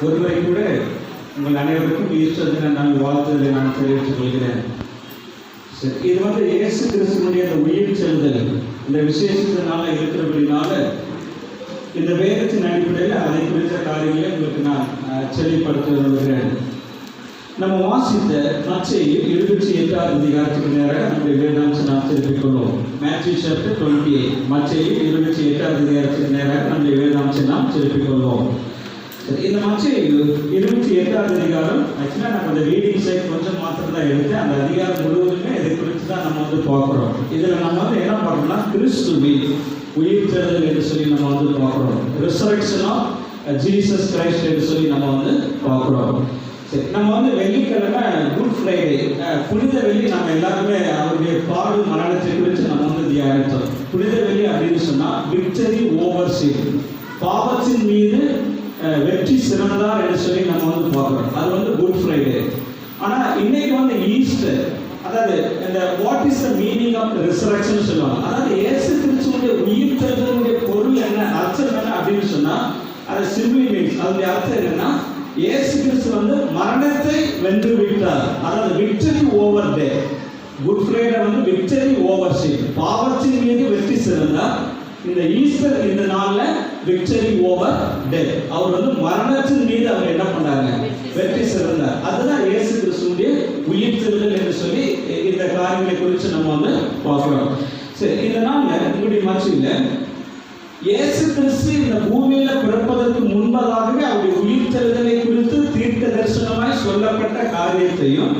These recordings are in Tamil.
ஒருவரை கூட உங்கள் அனைவருக்கும் ஈஸ்டர் தின நான் வாழ்த்துதலை நான் தெரிவித்துக் கொள்கிறேன். இது இயேசு கிறிஸ்துவனுடைய அந்த உயிர் செல்தல் இந்த விசேஷத்தினால இருக்கிறபடினால இந்த வேதத்தின் அடிப்படையில் அதை குறித்த காரியங்களை உங்களுக்கு நான் செல்லிப்படுத்த விரும்புகிறேன். நம்ம வாசித்த மத்தேயு 28வது அதிகாரத்துக்கு நேராக நம்முடைய வேதாம்சம் நாம் திருப்பிக் கொள்வோம். மேத்யூ சாப்டர் 28, மத்தேயு 28வது அதிகாரத்துக்கு நேராக நம்முடைய வேதாம்சம் நாம் திருப்பிக் கொள்வோம். இந்த மத்தேயு 28வது அதிகாரம் ஆக்சுவலாக நம்ம அந்த ரீடிங் சைட் கொஞ்சம் மாத்திரம் தான் எடுத்து அந்த அதிகாரம் முழுவதுமே இதை குறித்து தான் நம்ம பார்க்குறோம். இதில் நம்ம என்ன பார்க்கணும்னா கிறிஸ்துவின் உயிர் தெழுதல் என்று சொல்லி நம்ம பார்க்குறோம். ரிசரக்ஷன் ஆஃப் ஜீசஸ் கிரைஸ்ட் என்று சொல்லி நம்ம பார்க்குறோம். சரி, நம்ம வெள்ளிக்கிழமை குட் ஃப்ரைடே புனித வெள்ளி நம்ம எல்லாருமே அவருடைய பாடு மரணத்தை குறித்து நம்ம தியானித்தோம். புனித வெள்ளி அப்படின்னு சொன்னால் விக்டரி ஓவர் சின், பாவத்தின் மீது வெற்றி சிறந்தார் என்று சொல்லி நம்ம பார்க்குறோம். அது குட் ஃப்ரைடே. ஆனால் இன்னைக்கு ஈஸ்டர், அதாவது இந்த what is the meaning of resurrection சொல்லுவாங்க. அதாவது இயேசு கிறிஸ்துவுடைய உயிர் தெழுதலுடைய பொருள் என்ன, அர்த்தம் என்ன அப்படின்னு சொன்னால் அது சிம்பிளி மீன்ஸ் அதனுடைய அர்த்தம் என்னன்னா இயேசு கிறிஸ்து மரணத்தை வென்று விட்டார். அதாவது victory over death. Good Friday victory over sin, பாவத்தின் மீது வெற்றி சிறந்தார். இந்த ஈஸ்டர் இந்த நாள்ல விக்டரி ஓவர் டெத், அவர் மரணத்தின் மீது அவர் என்ன பண்ணாங்க, வெற்றி சிறந்தார். அதுதான் இயேசு கிறிஸ்துவுடைய உயிர் தெழுதல் என்று சொல்லி இந்த காரியங்களை குறித்து நம்ம பார்க்கிறோம். சரி, இந்த நாள்ல உங்களுடைய மத்தியில் இயேசு கிறிஸ்து இந்த பூமியில பிறப்பதற்கு முன்பதாகவே அவருடைய உயிர் தெழுதலை குறித்து தீர்க்க தரிசனமாய் சொல்லப்பட்ட காரியத்தையும்,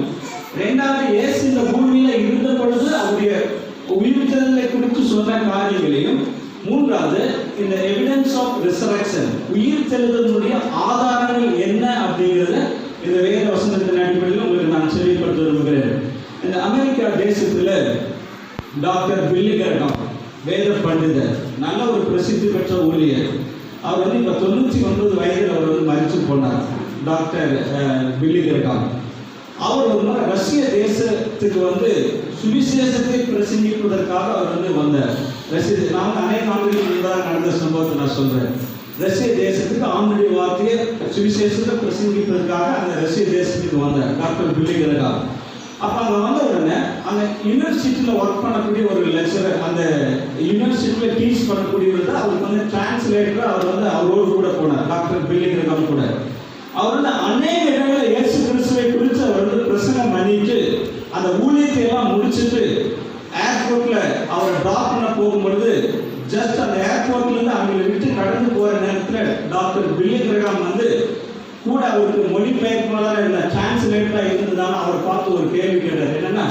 இரண்டாவது இயேசு இந்த பூமியில இருந்த பொழுது அவருடைய உயிர் தெழுதலை குறித்து சொன்ன காரியங்களையும், மூன்றாவது இந்த எவிடன்ஸ் ஆஃப் ரிசரக்ஷன் உயிர் தெழுதலுடைய ஆதாரங்கள் என்ன அப்படிங்கிறத இந்த வேத வசனத்தின் அடிப்படையில் உங்களுக்கு நான் சொல்லிப்படுத்த விரும்புகிறேன். இந்த அமெரிக்கா தேசத்துல டாக்டர் பில்லி கிரஹாம் வேத பண்டிதர், நல்ல ஒரு பிரசித்தி பெற்ற ஊழியர். அவர் இப்போ 99 வயதில் அவர் மரித்து போனார். டாக்டர் பில்லி கிரஹாம் அவர் ரஷ்ய தேசத்துக்கு சுவிசேஷத்தை பிரசங்கிப்பதற்காக அவர் வந்தார். நான் அநேக ஆண்டுகளுக்கு முன்பாக நடந்த சம்பவத்தை நான் சொல்றேன். ரஷ்ய தேசத்துக்கு ஆண்டுடைய வார்த்தையை சுவிசேஷத்தை பிரசங்கிப்பதற்காக அந்த ரஷ்ய தேசத்துக்கு வந்தார் டாக்டர் பில்லி கிரஹாம். அப்போ அங்கே வந்த உடனே அந்த யூனிவர்சிட்டியில் ஒர்க் பண்ணக்கூடிய ஒரு லெக்சரர், அந்த யூனிவர்சிட்டியில் டீச் பண்ணக்கூடியவர் தான் அவருக்கு டிரான்ஸ்லேட்டர். அவர் அவரோடு கூட போனார், டாக்டர் பில்லி கிரஹாம் கூட. அவர் அநேக இடங்களில் இயேசு கிறிஸ்துவை குறித்து அவர் பிரசங்கம் பண்ணிட்டு அந்த ஊழியத்தை எல்லாம் முடிச்சுட்டு ஏர்போர்ட்ல அவர் ட்ராப் பண்ண போகும்பொழுது ஜஸ்ட் அந்த ஏர்போர்ட்ல இருந்து அவங்களை விட்டு கடந்து போற நேரத்தில் டாக்டர் பில்லி கிரஹாம் கூட அவருக்கு மொழிபெயர்ப்பாளர் இல்லை, டிரான்ஸ்லேட்டரா இருந்ததால அவர் பார்த்து ஒரு கேள்வி கேட்டார். என்னன்னா,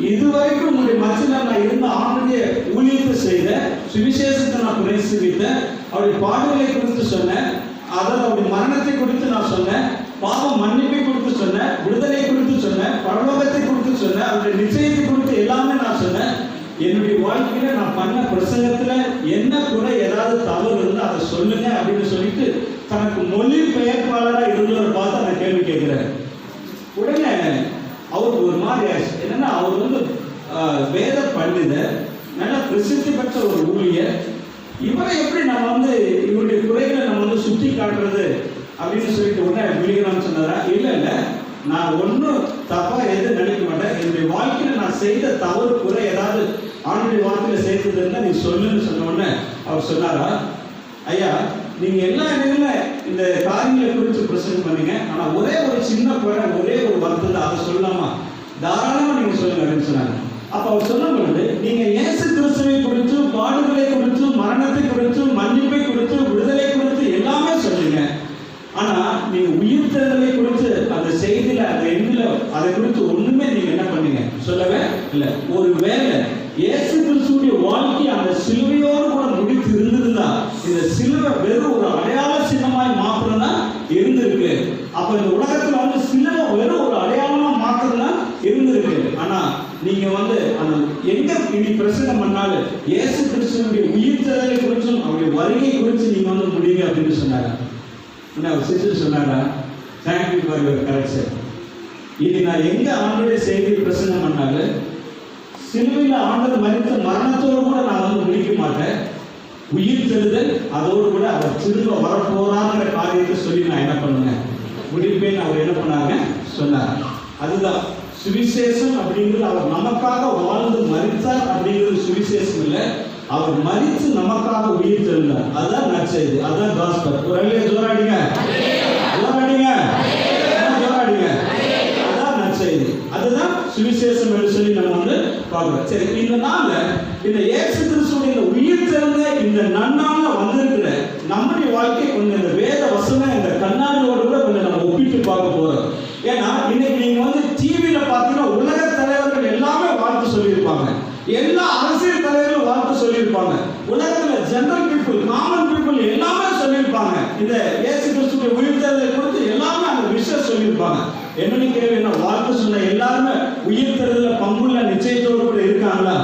இதுவரைக்கும் உங்களுடைய மத்தியில் நான் இருந்த ஆண்டுடைய ஊழியத்தை செய்த, சுவிசேஷத்தை நான் பிரசங்கித்த, அவருடைய பாடுகளை குறித்து சொன்னேன், அதாவது அவருடைய மரணத்தை குறித்து நான் சொன்னேன், பாவம் மன்னிப்பை குறித்து சொன்னேன், விடுதலை குறித்து சொன்னேன், பரலோகத்தை குறித்து சொன்னேன், அவருடைய நிச்சயத்தை குறித்து எல்லாமே நான் சொன்னேன். என்னுடைய வாழ்க்கையில நான் பண்ண பிரசங்கத்துல என்ன கூட ஏதாவது தவறு இருந்தால் அதை சொல்லுங்க அப்படின்னு சொல்லிட்டு தனக்கு மொழி பெயர்ப்பாளராக இருந்தவர் பார்த்து அந்த கேள்வி கேட்கிறார். உடனே அவருக்கு ஒரு மாதிரி ஆச்சு. என்னன்னா, அவர் வேத பண்டிதர், நல்ல பிரசித்தி பெற்ற ஒரு ஊழியர், இவரை எப்படி நம்ம இவருடைய குறைகளை நம்ம சுட்டி காட்டுறது அப்படின்னு சொல்லிட்டு உடனே விழிகளான்னு சொன்னாரா? இல்லை, நான் ஒன்றும் தப்பா எதுவும் நினைக்க மாட்டேன். என்னுடைய வாழ்க்கையில் நான் செய்த தவறு குறை ஏதாவது ஆண்டுடைய வார்த்தையில சேர்த்தது இருந்தால் நீ சொல்லுன்னு சொன்ன உடனே அவர் சொன்னாரா, ஐயா நீங்க எல்லா இடங்களிலும் இந்த காரியங்களை குறித்து பிரசங்கம் பண்ணீங்க, ஆனா ஒரே ஒரு சின்ன குறை, ஒரே ஒரு வருத்தம் தான், அதை சொல்லலாமா? தாராளமா நீங்க சொல்லுங்க அப்படின்னு சொன்னாங்க. அப்ப அவர் சொல்லும் பொழுது, நீங்க இயேசு கிறிஸ்துவை குறித்து, பாடுகளை குறித்து, மரணத்தை குறித்து, மன்னிப்பை குறித்து, விடுதலை குறித்து எல்லாமே சொன்னீங்க. ஆனா நீங்க உயிர் தெழுதலை குறித்து அந்த செய்தியில அந்த எண்ணில அதை குறித்து ஒண்ணுமே நீங்க என்ன பண்ணீங்க, சொல்லவே இல்லை. ஒரு வேலை இயேசு கிறிஸ்துவுடைய வாழ்க்கை அந்த சிலுவையோடு கூட முடித்து இருந்திருந்தா, இந்த சிலுவை வெறும் ஒரு அடையாள சின்னமாய் மாத்திரம் தான் இருந்திருக்கு. அப்ப இந்த உலகத்துல சிலுவை வெறும் ஒரு அடையாளமா மாத்திரம் தான் இருந்திருக்கு. ஆனா நீங்க அந்த எங்க இனி பிரசங்கம் பண்ணாலும் இயேசு கிறிஸ்துவுடைய உயிர் தெழுதலை குறித்தும் அவருடைய வருகை குறித்து நீங்க முடியுங்க அப்படின்னு சொன்னாங்க. அவர் சிஸ்டர் சொன்னாரா, தேங்க்யூ ஃபார் யுவர் கரெக்ஷன். இது நான் எங்க ஆண்டுடைய செய்தியை பிரசங்கம் பண்ணாலும் சிலுவையில் ஆண்டவர் மரித்த மரணத்தோடு கூட நான் முடிக்க மாட்டேன். உயிர் தெழுதல் அதோடு கூட அவர் திரும்ப வரப்போறாங்கிற சுவிசேஷம் அப்படிங்கிறது அவர் நமக்காக வாழ்ந்து மரித்தார் அப்படிங்கிறது சுவிசேஷம் இல்லை, அவர் மரித்து நமக்காக உயிர் தெழுந்தார். அதுதான் நற்செய்தி, அதுதான் காஸ்பல். ஒரு அல்லேலூயா ஜோராடிங்க, ஜோராடிங்க, ஜோராடிங்க. அதுதான் நற்செய்தி, அதுதான் சுவிசேஷம் என்று சொல்லி நம்ம வந்து பார்க்கிறோம். சரி, இந்த நாள்ல இந்த இயேசு கிறிஸ்துவின் உயிர் தெழுந்த இந்த நன்னாள்ல வந்திருக்கிற நம்முடைய வாழ்க்கை கொஞ்சம் இந்த வேத வசனம் இந்த கண்ணாடியோடு கூட கொஞ்சம் நம்ம ஒப்பிட்டு பார்க்க போறோம். ஏன்னா இன்னைக்கு நீங்க வந்து டிவியில பாத்தீங்கன்னா உலக தலைவர்கள் எல்லாமே வாழ்த்து சொல்லியிருப்பாங்க, எல்லா அரசியல் தலைவர்களும் வாழ்த்து சொல்லியிருப்பாங்க, உலகத்துல ஜெனரல் பீப்புள், காமன் பீப்புள் எல்லாமே சொல்லியிருப்பாங்க. இந்த இயேசு கிறிஸ்துவின் உயிர்த்தெழுதலை குறித்து எல்லாமே அந்த விஷயம் சொல்லியிருப்பாங்க. என்னன்னு கேள்வி, என்ன வாழ்த்து சொன்ன எல்லாருமே உயிர்த்தெழுதல பங்குள்ள நிச்சயத்தோடு கூட இருக்காங்களா?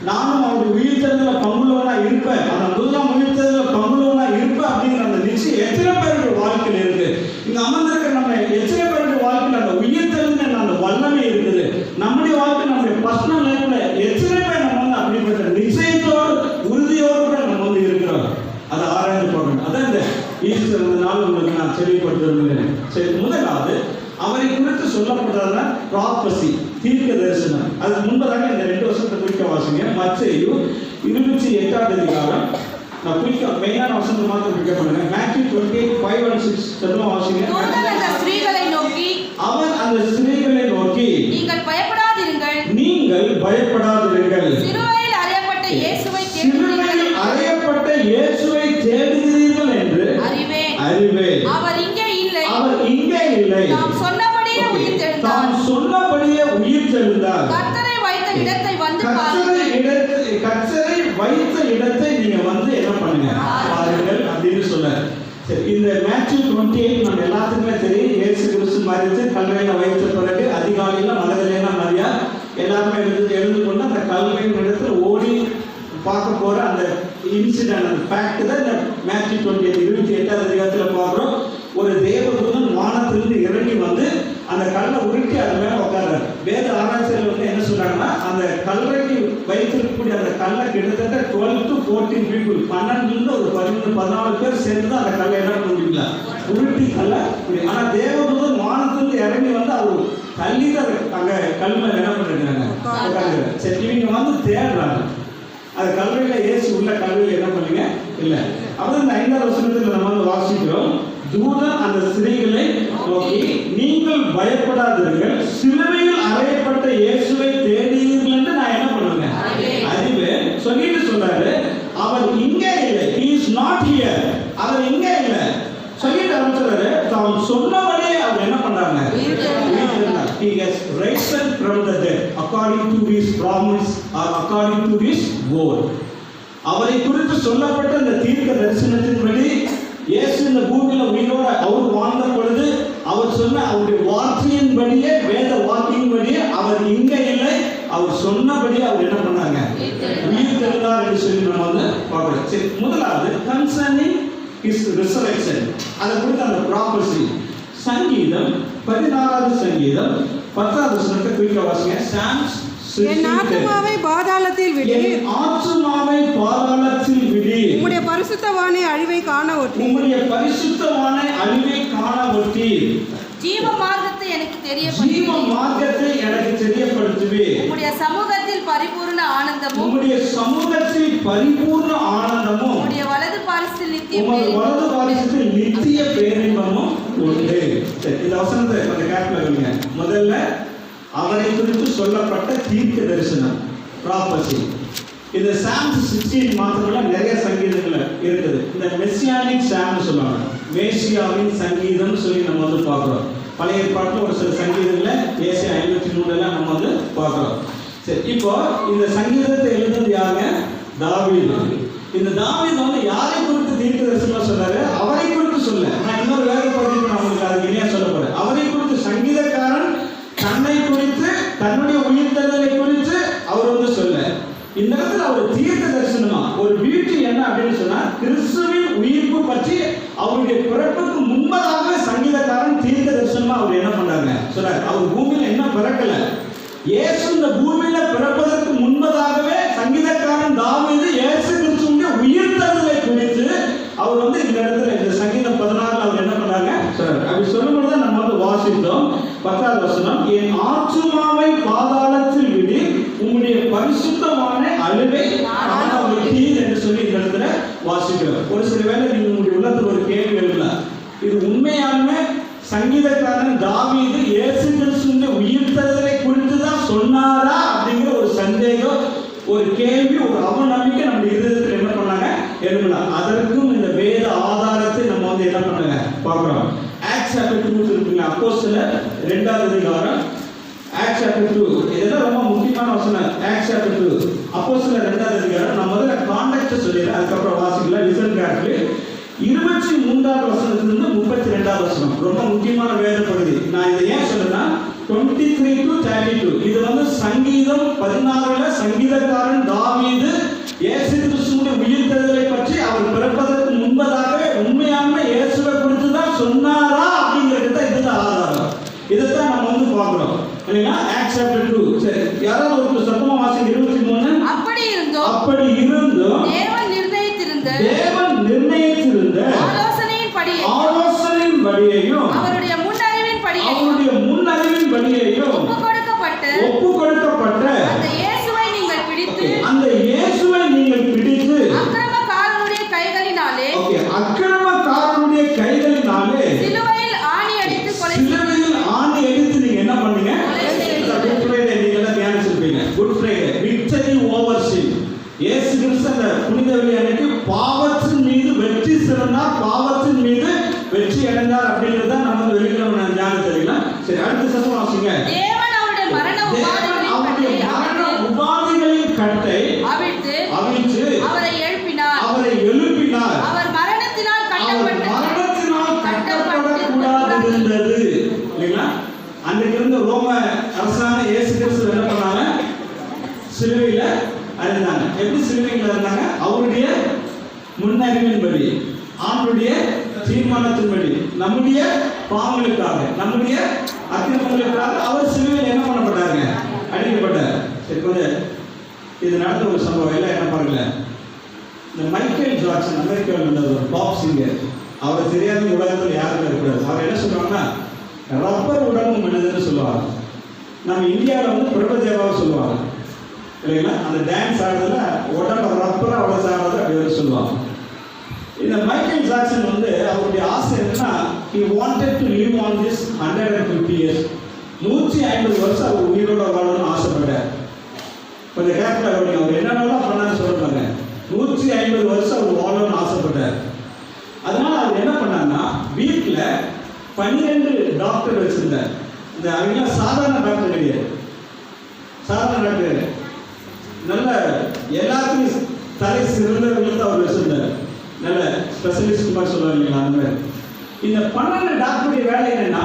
நானும் அவருடைய உயிர்த்தெழுதல பங்குள்ளவனா இருப்பேன், அந்த முதலாம் உயிர்த்தெழுதல பங்குள்ளவனா இருப்பேன் அப்படிங்கிற அந்த நிச்சயம் எத்தனை பேருடைய வாழ்க்கையில் இருக்கு? இங்க அமர்ந்திருக்கிற நம்ம எத்தனை பேருடைய வாழ்க்கையில் அந்த உயிர்த்தெழுந்த அந்த வல்லமை இருக்குது? நம்முடைய வாழ்க்கை, நம்முடைய பர்சனல் லைஃப்ல எத்தனை பேர் நம்ம வந்து அப்படிப்பட்ட நிச்சயத்தோடு உறுதியோடு கூட நம்ம வந்து இருக்கிறோம்? அதை ஆராய்ந்து பார்க்கணும். அதான் இந்த ஈஸ்டர் நாள் உங்களுக்கு நான் தெளிவுபடுத்த விரும்புகிறேன். சரி, முதலாவது அவரை குறித்து சொல்லப்பட்டதான ப்ராபசி, தீர்க்க தரிசனம். அதுக்கு முன்பதாக இந்த 2 வருஷத்தை குறிக்க வாசிங்க. மத்தேயு 28ஆம் அதிகாரம். நான் குறிக்க மெயினான வசனத்தை மாத்திரம் குறிக்க பண்ணுங்க. மேத்யூ 28:5 and 6 தெளிவா வாசிங்க. தூதன் அந்த ஸ்திரீகளை நோக்கி, அவன் அந்த ஸ்திரீகளை நோக்கி, நீங்கள் பயப்படாதிருங்கள், நீங்கள் பயப்படாதிருங்கள், சிலுவையில் அறையப்பட்ட இயேசுவை தேடுகிறீர்கள் என்று அறிவேன். அவர் இங்கே இல்லை, தாம் சொன்னபடியே உயிர் தெழுந்தார். கர்த்தரை வைத்த இடத்தை வந்து கர்த்தரை வைத்த இடத்தை நீங்க வந்து என்ன பண்ணுங்க, பாருங்கள் அப்படின்னு சொன்னார். சரி, இந்த மேத்யூ 28 நம்ம எல்லாத்துக்குமே தெரியும். இயேசு கிறிஸ்து மரித்து கல்வையில வைத்த பிறகு அதிகாலையில மலர்களெல்லாம் நிறையா எல்லாருமே எழுந்து கொண்டு அந்த கல்வையின் இடத்துல ஓடி பார்க்க போற அந்த இன்சிடென்ட், அந்த ஃபேக்ட் தான் இந்த மேத்யூ 28 அதிகாரத்தில் பார்க்குறோம். ஒரு தேவதூதன் வானத்திலிருந்து இறங்கி வந்து அந்த கல்லை உருட்டி அது மேல உட்கார்றாரு. வேத ஆராய்ச்சியாளர் வந்து என்ன சொல்றாங்கன்னா, அந்த கல்லைக்கு வைத்திருக்கக்கூடிய அந்த கல்லை கிட்டத்தட்ட 12 to 14 people, 12 ஒரு 14 பேர் சேர்ந்து அந்த கல்லை என்ன பண்ண முடியல, உருட்டி கல்லை. ஆனா தேவதூதன் வானத்திலிருந்து இறங்கி வந்து அவர் தள்ளி தான் அங்க கல் மேல என்ன பண்ணிருக்காங்க, உட்கார்ந்து. சரி, இவங்க வந்து தேடுறாங்க அது கல்வியில இயேசு உள்ள கல்வியில என்ன பண்ணுங்க இல்ல. அப்ப இந்த 5ஆம் வசனத்துல நம்ம வந்து வாசிக்கிறோம். தூதன் அந்த ஸ்திரீகளை நோக்கி, நீங்கள் பயப்படாதீர்கள், சிலுவையில் அறையப்பட்ட இயேசுவை தேடுகிறீர்கள் என்று நான் என்ன பண்ணுவேங்க அறிவேன் சொல்லிட்டு சொல்றாரு. அவர் இங்கே இல்லை, he is not here, அவர் இங்கே இல்லை சொல்லிட்டு சொல்றாரு. தாம் சொன்னபடியே அவர் என்ன பண்றாங்க, he has risen from the dead according to his promise or according to his word. அவரை குறித்து சொல்லப்பட்ட இந்த தீர்க்க தரிசனத்தின்படி இயேசு இந்த பூமியில உயிரோட அவர் வாழ்ந்த பொழுது அவர் சொன்ன அவருடைய வார்த்தையின்படியே, வேத வார்த்தையின்படியே அவர் இங்கே இல்லை, அவர் சொன்னபடியே அவர் என்ன பண்ணாங்க, உயிர் தெழுந்தார் என்று சொல்லி நம்ம வந்து பார்க்கிறோம். சரி, முதலாவது கன்சர்னிங் ஹிஸ் ரிசரக்ஷன், அதை குறித்து அந்த ப்ராபசி. சங்கீதம் 16வது சங்கீதம் 10வது வசனத்தை குறிக்க வாசிங்க. சாம்ஸ், என் ஆத்துமாவை பாதாளத்தில் விடு, என் ஆத்துமாவை பாதாளத்தில் விடு, உம்முடைய பரிசுத்தவானை அழிவை காண ஒட்டி, உம்முடைய பரிசுத்தவானை அழிவை காண ஒட்டி, ஜீவ மார்க்கத்தை எனக்கு தெரியப்படுத்துவே, உம்முடைய சமூகத்தில் பரிபூர்ண ஆனந்தமும், உம்முடைய சமூகத்தில் பரிபூர்ண ஆனந்தமும், உம்முடைய வலது பாரிசத்தில் நித்திய பேரின்பமும் உண்டு. இந்த வசனத்தை கொஞ்சம் கேட்கல வைங்க. முதல்ல அவரை குறித்து சொல்லப்பட்ட தீர்க்க தரிசனம், ப்ராபசி. இந்த சாம்ஸ் 16 மாத்திரமல்ல, நிறைய சங்கீதங்கள் இருக்குது. இந்த மெசியானிக் சாம்னு சொல்லுவாங்க, மேசியாவின் சங்கீதம் சொல்லி நம்ம வந்து பார்க்கிறோம். பழைய ஏற்பாட்டில் ஒரு சில சங்கீதங்களை ஏசாயா 53 நம்ம வந்து பார்க்கிறோம். சரி, இப்போ இந்த சங்கீதத்தை எழுதுறது யாருங்க, தாவீது. இந்த தாவீது வந்து யாரை குறித்து தீர்க்க தரிசனம் சொல்றாரு, அவரை குறித்து சொல்ல. நான் இன்னொரு வேற பகுதிக்கு நான் உங்களுக்கு அதுக்கு இணையா சொல்ல போறேன். அவரை குறித்து சங்கீதக்காரன் தன்னை குறித்து, தன்னுடைய உயிர்த்தெழுதலை குறித்து அவர் வந்து சொல்ல. இந்த இடத்துல அவர் தீர்க்க தரிசனமா ஒரு பியூட்டி என்ன அப்படின்னு சொன்னா, கிறிஸ்துவின் உயிர்ப்பு பற்றி அவருடைய பிறப்புக்கு முன்பதாக சங்கீதக்காரன் தீர்க்க தரிசனமா அவர் என்ன பண்றாங்க சொல்றாரு. அவர் பூமியில என்ன பிறக்கல, இயேசு இந்த பூமியில பிறப்பதற்கு முன்பதாகவே சங்கீதக்காரன் தாவீது இயேசு கிறிஸ்துவின் உயிர்த்தெழுதலை குறித்து அவர் வந்து இந்த இடத்துல இந்த சங்கீதம் 16 அவர் என்ன பண்றாங்க சொல்றாரு. அப்படி சொல்லும்போது நம்ம வந்து வாசித்தோம். 10வது வசனம், என் ஆத்துமாவை பாதாளத்தில் விடு, உம்முடைய பரிசுத்தமான அழுவை காணாவிட்டீர் என்று சொல்லி இந்த இடத்துல வாசிக்கிறோம். ஒரு சில வேளை நீங்க உங்களுடைய உள்ளத்துல ஒரு கேள்வி எழுதலாம், இது உண்மையாலுமே சங்கீதக்காரன் தாவீது இயேசு கிறிஸ்துவின் உயிர்த்தெழுதலை குறித்து தான் சொன்னாரா அப்படிங்கிற ஒரு சந்தேகம், ஒரு கேள்வி, ஒரு அவநம்பிக்கை நம்ம இருதயத்தில் என்ன பண்ணாங்க, எழுதலாம். அதற்கும் இந்த வேத ஆதாரத்தை நம்ம வந்து என்ன பண்ணாங்க பார்க்கிறோம். ஆக்ட்ஸ் சாப்டர் 2 இருக்குங்க, அப்போஸ்தலர் 2வது அதிகாரம், ஆக்ட்ஸ் சாப்டர் 2, இதெல்லாம் ரொம்ப முக்கியமான வசனம். ஆக்ட்ஸ் சாப்டர் 2 அப்போஸ்தலர் 2வது அதிகாரம். நான் முதல்ல கான்டெக்ஸ்ட் சொல்லிடுறேன், அதுக்கப்புறம் வாசிக்கலாம். Listen carefully. 23வது வசனத்திலிருந்து 32வது வசனம் ரொம்ப முக்கியமான வேத பகுதி. நான் இதை ஏன் சொல்றேன்னா 23 to 32 இது வந்து சங்கீதம் 16ல சங்கீதக்காரன் தாவீது இயேசு கிறிஸ்துவின் உயிர்த்தெழுதலை பற்றி அவர் பிறப்பதற்கு முன்பதாக உண்மையான இயேசுவை குறித்து தான் சொன்னாரா அப்படிங்கிறது தான் இதுதான் ஆதாரம். இதைத்தான் நம்ம வந்து பார்க்கிறோம் இல்லையா. Acts chapter 2. சரி, யாராவது ஒரு சத்தமா வாசிங்க. 23. அப்படி இருந்தும் தேவன் நிர்ணயித்திருந்த ஆலோசனையின் படியையும் அவருடைய முன்னறிவின் படியையும் ஒப்புக் கொடுக்கப்பட்ட அந்த இயேசுவை நீங்கள் பிடித்து அக்கிரமக்காரனுடைய கைகளினாலே சிலுவையில் ஆணி அடித்து நீங்க என்ன பண்ணீங்க? குட் ஃப்ரைடே நீங்க எல்லாம் தியானிச்சிருப்பீங்க. குட் ஃப்ரைடே, விக்டரி ஓவர் சின். இயேசு கிறிஸ்து அந்த புனித வெள்ளி அன்னைக்கு பாவத்தின் மீது வெற்றி சிறந்தார், பாவத்தின் மீது வெற்றி அடைந்தார் அப்படிங்கறத நம்ம வெளிக்கிழமை ஞானம் தெரியல. சரி, அடுத்த சத்தம் வாசிங்க. தேவன் அவருடைய மரண உபாதைகளின் கட்டை அவிழ்த்து அவரை எழுப்பினார். அவர் மரணத்தினால் கட்டப்படக்கூடாது இருந்தது இல்லைங்களா. அன்றைக்கு இருந்த ரோம அரசாங்கம் இயேசு கிறிஸ்து என்ன பண்ணாங்க? சிலுவையில அறிந்தாங்க. எப்படி சிலுவையில் இருந்தாங்க? அவருடைய முன்னறிவின்படி, ஆண்டுடைய தீர்மானத்தின்படி, நம்முடைய பாவங்களுக்காக, நம்முடைய அக்கிரமங்களுக்காக அவர் சிலுவையில் என்ன பண்ணப்பட்டாங்க? அடிக்கப்பட்டார். சரி, கொஞ்சம் இது நடந்த ஒரு சம்பவம் எல்லாம் என்ன பாருங்க. இந்த மைக்கேல் ஜாக்சன் அமெரிக்காவில் இருந்த ஒரு பாப் சிங்கர், அவரை தெரியாத உலகத்தில் யாருமே இருக்கக்கூடாது. அவர் என்ன சொல்லுவாங்கன்னா ரப்பர் உடம்பு மனிதன்னு சொல்லுவாங்க. நம்ம இந்தியாவில் வந்து பிரபதேவாவை சொல்லுவாங்க இல்லைங்களா. அந்த டான்ஸ் ஆடுறதுல உடம்பு ரப்பரை அவ்வளோ ஆடுறது அப்படி சொல்லுவாங்க. இந்த மைக்கேல் ஜாக்சன் வந்து அவருடைய ஆசை என்னன்னா, he wanted to live on this 150 years. 150 வருஷம் அவர் உயிரோட வாழணும்னு ஆசைப்பட்டார். கொஞ்சம் கேர்ஃபுல்லாக கவனிங்க. அவர் என்னென்னலாம் பண்ணான்னு சொல்லுவாங்க. 150 வருஷம் அவர் வாழணும்னு ஆசைப்பட்டார். அதனால அவர் என்ன பண்ணாங்கன்னா, வீட்டில் 12 டாக்டர் வச்சிருந்தார். இந்த அவங்க சாதாரண டாக்டர் கிடையாது, சாதாரண டாக்டர் நல்ல எல்லாத்துக்கும் தலை சிறந்தவர்களுக்கு அவர் வச்சிருந்தார். நல்ல ஸ்பெஷலிஸ்ட் மாதிரி சொல்லுவாங்க அந்த மாதிரி. இந்த 12 டாக்டருடைய வேலை என்னன்னா,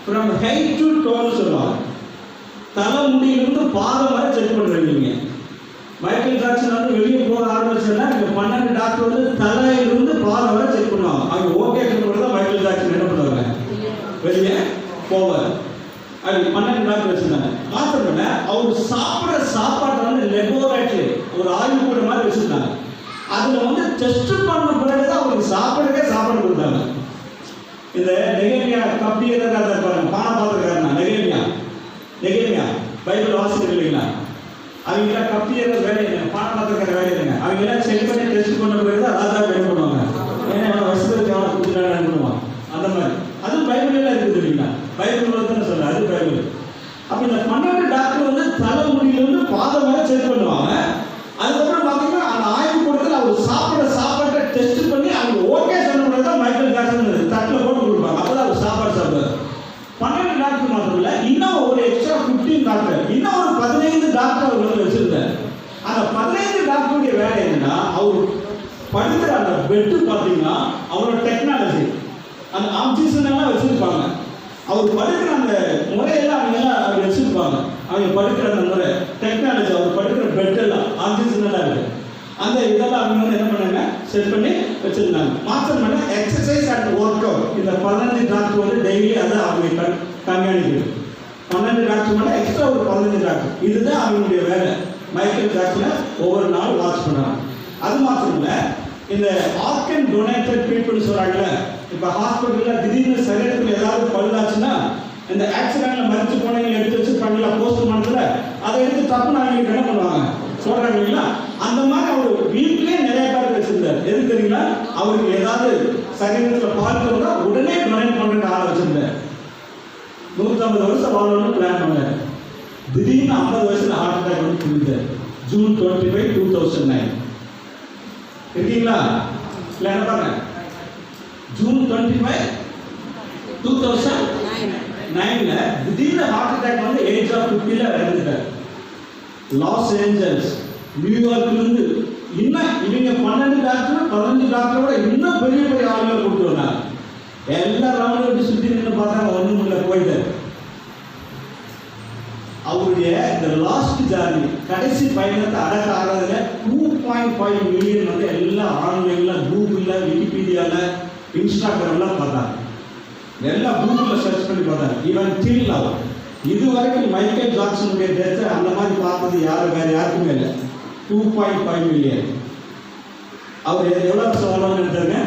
ஃப்ரம் ஹெட் டு டோன்னு சொல்லுவாங்க. தலை முடியிலிருந்து பாதம் வரை செக் பண்ணுறீங்க. மைக்கேல் ஜாக்சன் வந்து வெளியே போக ஆரம்பிச்சதுன்னா இந்த 12 டாக்டர் வந்து தலையிலிருந்து பாதம் வரை செக் பண்ணுவாங்க. அவங்க ஓகே சொல்லும்போது தான் மைக்கேல் ஜாக்சன் என்ன பண்ணுவாங்க? வெளியே போவார். அது 12 டாக்டர் வச்சிருந்தாங்க. மாத்திரமில்ல, அவர் சாப்பிட்ற சாப்பாட்டை வந்து லெபோரேட்டரி ஒரு ஆய்வு கூட மாதிரி வச்சிருந்தாங்க. அதில் வந்து டெஸ்ட் பண்ண பிறகுதான் அவருக்கு சாப்பாடு கொடுத்தாங்க. இந்த நெகேமியா கப்பியர் பாருங்க, பானபாத்திரக்காரனா நெகேமியா பைபிள் வாசிக்கிறது இல்லைங்களா. அவங்களாம் கப்பியர் வேலை இல்லை, பானபாத்திரக்கார வேலை இல்லைங்க. அவங்களாம் செக் பண்ணி டெஸ்ட் பண்ண பிறகுதான் ராஜா என்ன பண்ணுவாங்க, ஏன்னா வருஷத்துக்கு எவ்வளோ கொடுத்துட்டாங்க பண்ணுவாங்க. அந்த மாதிரி அதுவும் பைபிள்லாம் இருக்குது இல்லைங்களா. பைபிள் தான் சொல்ல, அது பைபிள். அப்போ இந்த 12 டாக்டர் வந்து தலை முடியிலிருந்து பாதம் வரை செக் பண்ணுவாங்க. அதுக்கப்புறம் பார்த்தீங்கன்னா அந்த ஆய்வு கூடத்தில் அவர் சாப்பிட்ற சாப்பாட்டை டெஸ்ட் பண்ணி அவங்க ஓகே சொன்ன தான் மைக்கேல் ஜாக்சன் தட்டில் போட்டு கொடுப்பாங்க. அப்போ தான் அவர் சாப்பாடு சாப்பிடுவார். 12 டாக்டர் மாத்திரம் இல்லை, இன்னும் ஒரு எக்ஸ்ட்ரா 15 டாக்டர், இன்னும் ஒரு 15 டாக்டர் அவர் வந்து வச்சிருந்தார். அந்த 15 டாக்டருடைய வேலை என்னன்னா, அவர் படுக்கிற அந்த பெட்டு பார்த்தீங்கன்னா அவரோட டெக்னாலஜி, அந்த ஆப்ஜெக்ஷன் எல்லாம் வச்சிருப்பாங்க. அவர் படுக்கிற அந்த முறையெல்லாம் அவங்க எல்லாம் அவர் வச்சிருப்பாங்க. அவங்க படுக்கிற அந்த முறை டெக்னாலஜி, அவர் படுக்கிற பெட் எல்லாம் ஆப்ஜெக்ஷன் எல்லாம் இருக்கு. அந்த இதெல்லாம் அவங்க வந்து என்ன பண்ணாங்க, செட் பண்ணி வச்சிருந்தாங்க. மாற்றம் பண்ண எக்ஸசைஸ் அண்ட் ஒர்க் அவுட் இந்த 15 டாக்டர் வந்து டெய்லி அதை அவங்க கண்காணிக்கிறது. 12 டாக்டர் மட்டும் எக்ஸ்ட்ரா ஒரு 15 டாக்டர், இதுதான் அவங்களுடைய வேலை. மைக்கேல் ஜாக்சனை ஒவ்வொரு நாள் வாட்ச் பண்ணுறாங்க. அது மாத்திரம் இல்லை, இந்த ஆர்கன் டொனேட்டட் பீப்புள் சொல்கிறாங்கல்ல. இப்போ ஹாஸ்பிட்டலில் திடீர்னு சரீரத்தில் ஏதாவது பழுதாச்சுன்னா இந்த ஆக்சிடென்ட்ல மரிச்சு போனவங்க எடுத்து வச்சு பண்ணல போஸ்ட் பண்ணல அதை எடுத்து தப்பு நாங்க என்ன பண்ணுவாங்க சொல்றாங்க இல்லைங்களா? அந்த மாதிரி அவர் வீட்டிலே நிறைய பேர் வச்சிருந்தார். எது தெரியுங்களா? அவருக்கு ஏதாவது சரீரத்துல பார்க்கணும்னா உடனே டொனேட் பண்ற ஆள் வச்சிருந்தார். 150 வருஷம் வாழணும்னு பிளான் பண்ணாரு. திடீர்னு 50 வயசுல ஹார்ட் அட்டாக் வந்து புரிஞ்சார். ஜூன் 25, 2009 இருக்கீங்களா? இல்ல என்ன பாருங்க, ஜூன் 25, 2009ல திடீர்னு ஹார்ட் அட்டாக் வந்து ஏஜ் ஆஃப் 50ல இறந்துட்டார். லாஸ் ஏஞ்சல்ஸ், நியூயார்க்ல இருந்து இன்னும் இவங்க 12 டாக்டர் 15 டாக்டரோட இன்னும் பெரிய பெரிய ஆளுங்களை கூப்பிட்டு வந்தாங்க. எல்லா ரவுண்டும் சுற்றி நின்று பார்த்தாங்க, ஒண்ணும் இல்லை, போயிட்டார். அவருடைய இந்த லாஸ்ட் ஜார்னி கடைசி பயணத்தை அடக்க ஆகிறதுல 2.5 மில்லியன் வந்து எல்லாம் ஆன்லைன்ல, கூகுள்ல, விக்கிபீடியால, இன்ஸ்டாகிராம்ல பார்த்தாங்க. எல்லாம் கூகுள்ல சர்ச் பண்ணி பார்த்தாங்க. ஈவன் டில் நவ் இதுவரைக்கும் மைக்கேல் ஜாக்சனுடைய டெத்தை அந்த மாதிரி பார்த்தது யாரும் வேற யாருக்குமே இல்லை. 2.5 மில்லியன். அவர் எவ்வளவு வருஷம் வாழணும்னு நினைச்சாருங்க?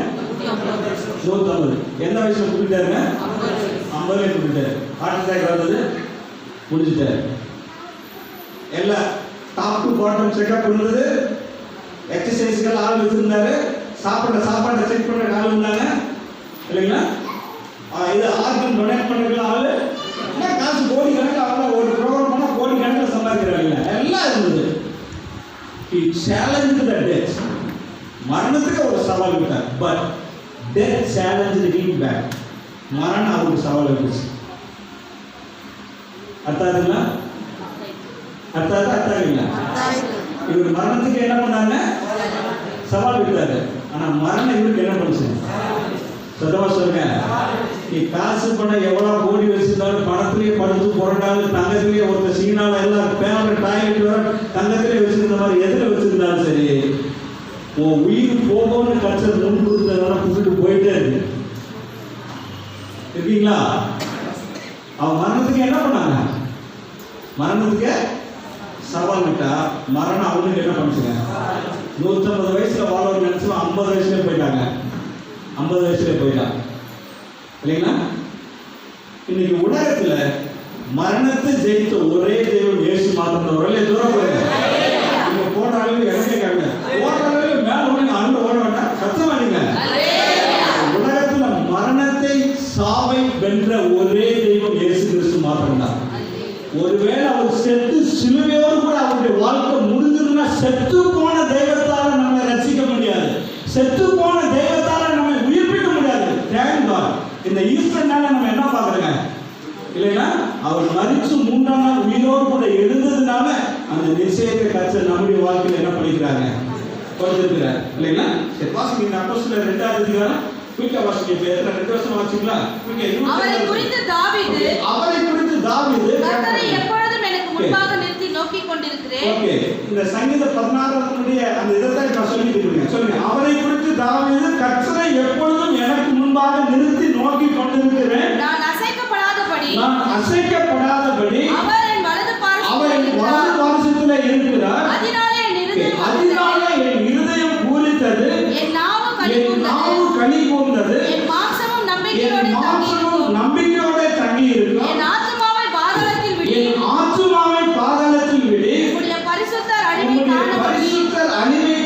150. எந்த வயசுல கூப்பிட்டாருங்க? 50ல கூப்பிட்டாரு. ஹார்ட் அட்டாக் வந்தது, முடிஞ்சிட்டாரு. எல்லாம் டாப் டு பாட்டம் செக்அப் பண்ணது, எக்ஸசைஸ்கள் ஆள் வச்சிருந்தாரு, சாப்பாட்டை செக் பண்ண ஆள் இருந்தாங்க இல்லைங்களா? இது ஆர்கன் டொனேட் பண்ணுற ஆள், காசு கோடி கணக்கில் அவங்க ஒரு ப்ரோக்ராம் பண்ணால் கோடி கணக்கில் சம்பாதிக்கிறாங்க, எல்லாம் இருந்தது. He challenged the death. மரணத்துக்கு ஒரு சவால் விட்டார். But death challenged him back. மரணம் அவருக்கு சவால் விட்டுச்சு. அர்த்தாதுங்களா? அர்த்தாதுங்களா? இவர் மரணத்துக்கு என்ன பண்ணாங்க? சவால் விட்டாரு. ஆனா மரணம் இவருக்கு என்ன பண்ணுச்சு? சத்தமா சொல்லுங்க. நீ காசு பண்ண எவ்வளவு கோடி வச்சிருந்தாலும் பணத்திலேயே படுத்து புரண்டாலும் தங்கத்திலேயே ஒருத்தர் சீனால எல்லாம் பேமண்ட் டாய்லெட் வர தங்கத்திலே வச்சிருந்த மாதிரி எதுல வச்சிருந்தாலும் சரி, உன் உயிர் போகணும்னு கச்சர் முன் கொடுத்ததால கூப்பிட்டு போயிட்டே இருக்கு. இருக்கீங்களா? அவன் மரணத்துக்கு என்ன பண்ணாங்க? மரணத்துக்கு சவால் விட்டா மரணம் அவங்களுக்கு என்ன பண்ணுச்சுங்க? 150 வயசுல வாழணும் நினைச்சு 50 வயசுல போயிட்டாங்க. 50 வயசுல போயிட்டாங்க இல்லைங்களா? இன்னைக்கு உலகத்துல மரணத்தை ஜெயித்த ஒரே தெய்வம் இயேசு மாத்திரம். ஒரே தூரம் போயிருங்க. நீங்க போன அளவுக்கு எனக்கே கேட்க போன அளவுக்கு மேல ஒண்ணு அங்க ஓட வேண்டாம். சத்தமா நீங்க உலகத்துல மரணத்தை சாவை வென்ற ஒரே தெய்வம் இயேசு கிறிஸ்து மாத்திரம் தான். ஒருவேளை அவர் செத்து சிலுவையோடு கூட அவருடைய வாழ்க்கை முடிஞ்சதுன்னா செத்து போன தெய்வத்தால நம்மை ரசிக்க முடியாது. செத்து போன தெய்வத்தால நம்மை உயிர்ப்பிக்க முடியாது. Thank God. இந்த ஈஸ்டர் நாள நம்ம என்ன பார்க்கறோங்க இல்லைன்னா, அவர் மரிச்சு 3ஆம் நாள் உயிரோடு கூட எழுந்ததுனால அந்த நிச்சயத்தை கர்த்தர் நம்முடைய வாழ்க்கையில் என்ன பண்ணிக்கிறாங்க? கொடுத்திருக்கிறார் இல்லைங்களா? சரி, வாசிங்க. அப்போஸ்தலர் 2ஆம் அதிகாரம் குயிக்கா வாசிங்க. பேதுரு 2 வருஷம் வாசிங்களா? அவரை குறித்து தாவீது கர்த்தரை எப்பொழுதும் எனக்கு முன்பாக நிறுத்தி நோக்கிக் கொண்டிருக்கிறேன். ஓகே, இந்த சங்கீத 16 அந்த இதத்தை நான் சொல்லிட்டு இருக்கேன். சொல்லுங்க. அவரை குறித்து தாவீது கர்த்தரை எப்பொழுதும் எனக்கு முன்பாக நிறுத்தி நோக்கிக் கொண்டிருக்கிறேன். நான் அசைக்கப்படாதபடி அவர் என் வலது பாரிசத்திலே இருக்கிறார். அதனாலே என் இருதயம் பூரித்தது, என் நாவு களி கூர்ந்தது, என் மாம்சமும் நம்பிக்கையோட தங்கி இருக்கும். என் ஆத்துமாவை பாதாளத்தில் விடு. உம்முடைய பரிசுத்தர் அழிவை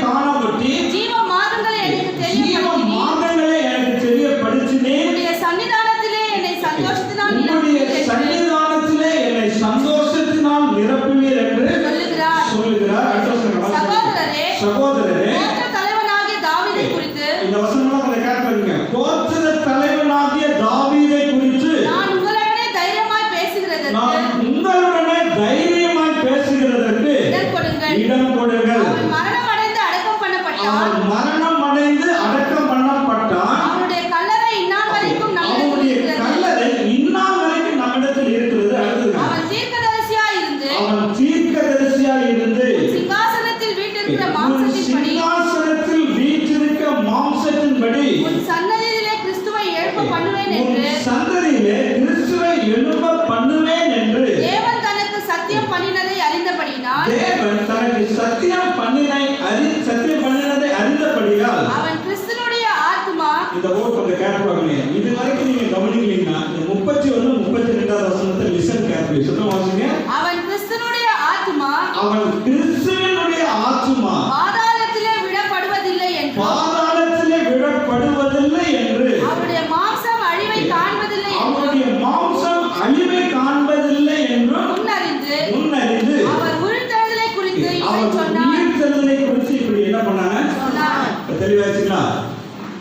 காணப்பட்டு ஜீவ மார்க்கங்களை எனக்கு தெரியப்படுத்தினேன். உம்முடைய சன்னிதானத்திலே என்னை சந்தோஷத்தினால் நிரப்புவீர் என்று சொல்லுகிறார். சகோதரரே, தலைவனாகிய தாவீதை குறித்து இந்த வசனங்களை கொஞ்சம் கேட்பீங்க. கோத்திர தலைவனாகிய தாவீதை குறித்து நான் உங்களுடனே தைரியமாய் பேசுகிறதற்கு இடம் கொடுங்கள். அவன் மரணம் அடைந்து அடக்கம் பண்ணப்பட்டான். அவனுடைய கல்லறை இந்நாள் வரைக்கும் நம்மிடத்தில் இருக்கிறது. அவன் தீர்க்கதரிசியாய் இருந்து சிங்காசனத்தில் வீற்றிருக்கிற மாம்சத்தின்படி உன் சன்னதியிலே கிறிஸ்துவை எழுப்ப பண்ணுவேன் என்று தேவன் தனக்கு சத்தியம் பண்ணினதை அறிந்தபடியால் அவன் கிறிஸ்துனுடைய ஆத்மா. இந்த ஓட் கொஞ்சம் கேட்பாங்க. இது வரைக்கும் நீங்க கவனிக்கலீங்கன்னா 31, 32 கேர்ஃபுல்லி. சொல்லுங்க வாசிங்க. அவன் கிறிஸ்துனுடைய ஆத்துமா அவன் கிறிஸ்துவினுடைய ஆத்துமா பாதாளத்திலே விடப்படுவதில்லை என்றும் பாதாளத்திலே விடப்படுவதில்லை என்று அவருடைய மாம்சம் அழிவை காண்பதில்லை அவருடைய என்றும் மாம்சம் அழிவை காண்பதில்லை என்றும் முன்னறிந்து அவர் உயிர்த்தெழுதலை குறித்து இப்படி அவர் சொன்னார். உயிர்த்தெழுதலை குறித்து இப்படி என்ன பண்ணாங்க? சொன்னார். தெளிவாச்சுங்களா?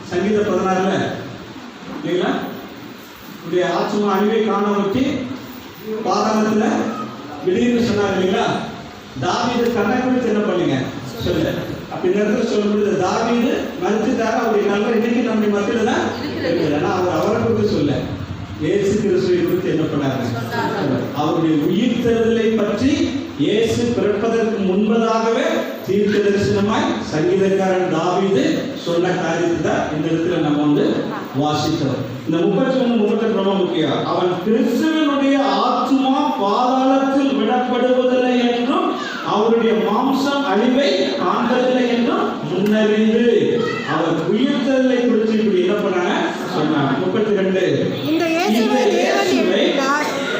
சங்கீத 16ல இல்லைங்களா? உடைய ஆத்மா அழிவை காண வச்சு பாதாளத்துல விடுன்னு சொன்னாங்க இல்லைங்களா? தாவீது தன்னை குறித்து என்ன பண்ணீங்க சொல்லு. அப்ப இந்த இடத்துல சொல்லும்போது தாவீது மரிச்சிட்டாரு, அவருடைய நண்பர் இன்னைக்கு நம்முடைய மத்தியில தான் இருக்குது. ஆனா அவர் அவரை குறித்து சொல்ல, இயேசு கிறிஸ்துவை குறித்து என்ன பண்ணாங்க? அவருடைய உயிர்த்தெழுதலை பற்றி இயேசு பிறப்பதற்கு முன்பதாகவே தீர்க்க தரிசனமாய் சங்கீதக்காரன் தாவீது சொன்ன காரியத்தை தான் இந்த இடத்துல நம்ம வந்து வாசிக்கிறோம். இந்த 31, 32 ரொம்ப முக்கியம். அவன் கிறிஸ்துவினுடைய ஆத்துமா பாதாளத்தில் விடப்படுவதில்லை என்றும் அவருடைய மாம்சம் அழிவை காண்பதில்லை என்றும் முன்னறிந்து அவர் உயிர்த்தெழுதலை குறித்து இப்படி என்ன பண்ணாங்க சொன்னாங்க. 32 இந்த இயேசுவை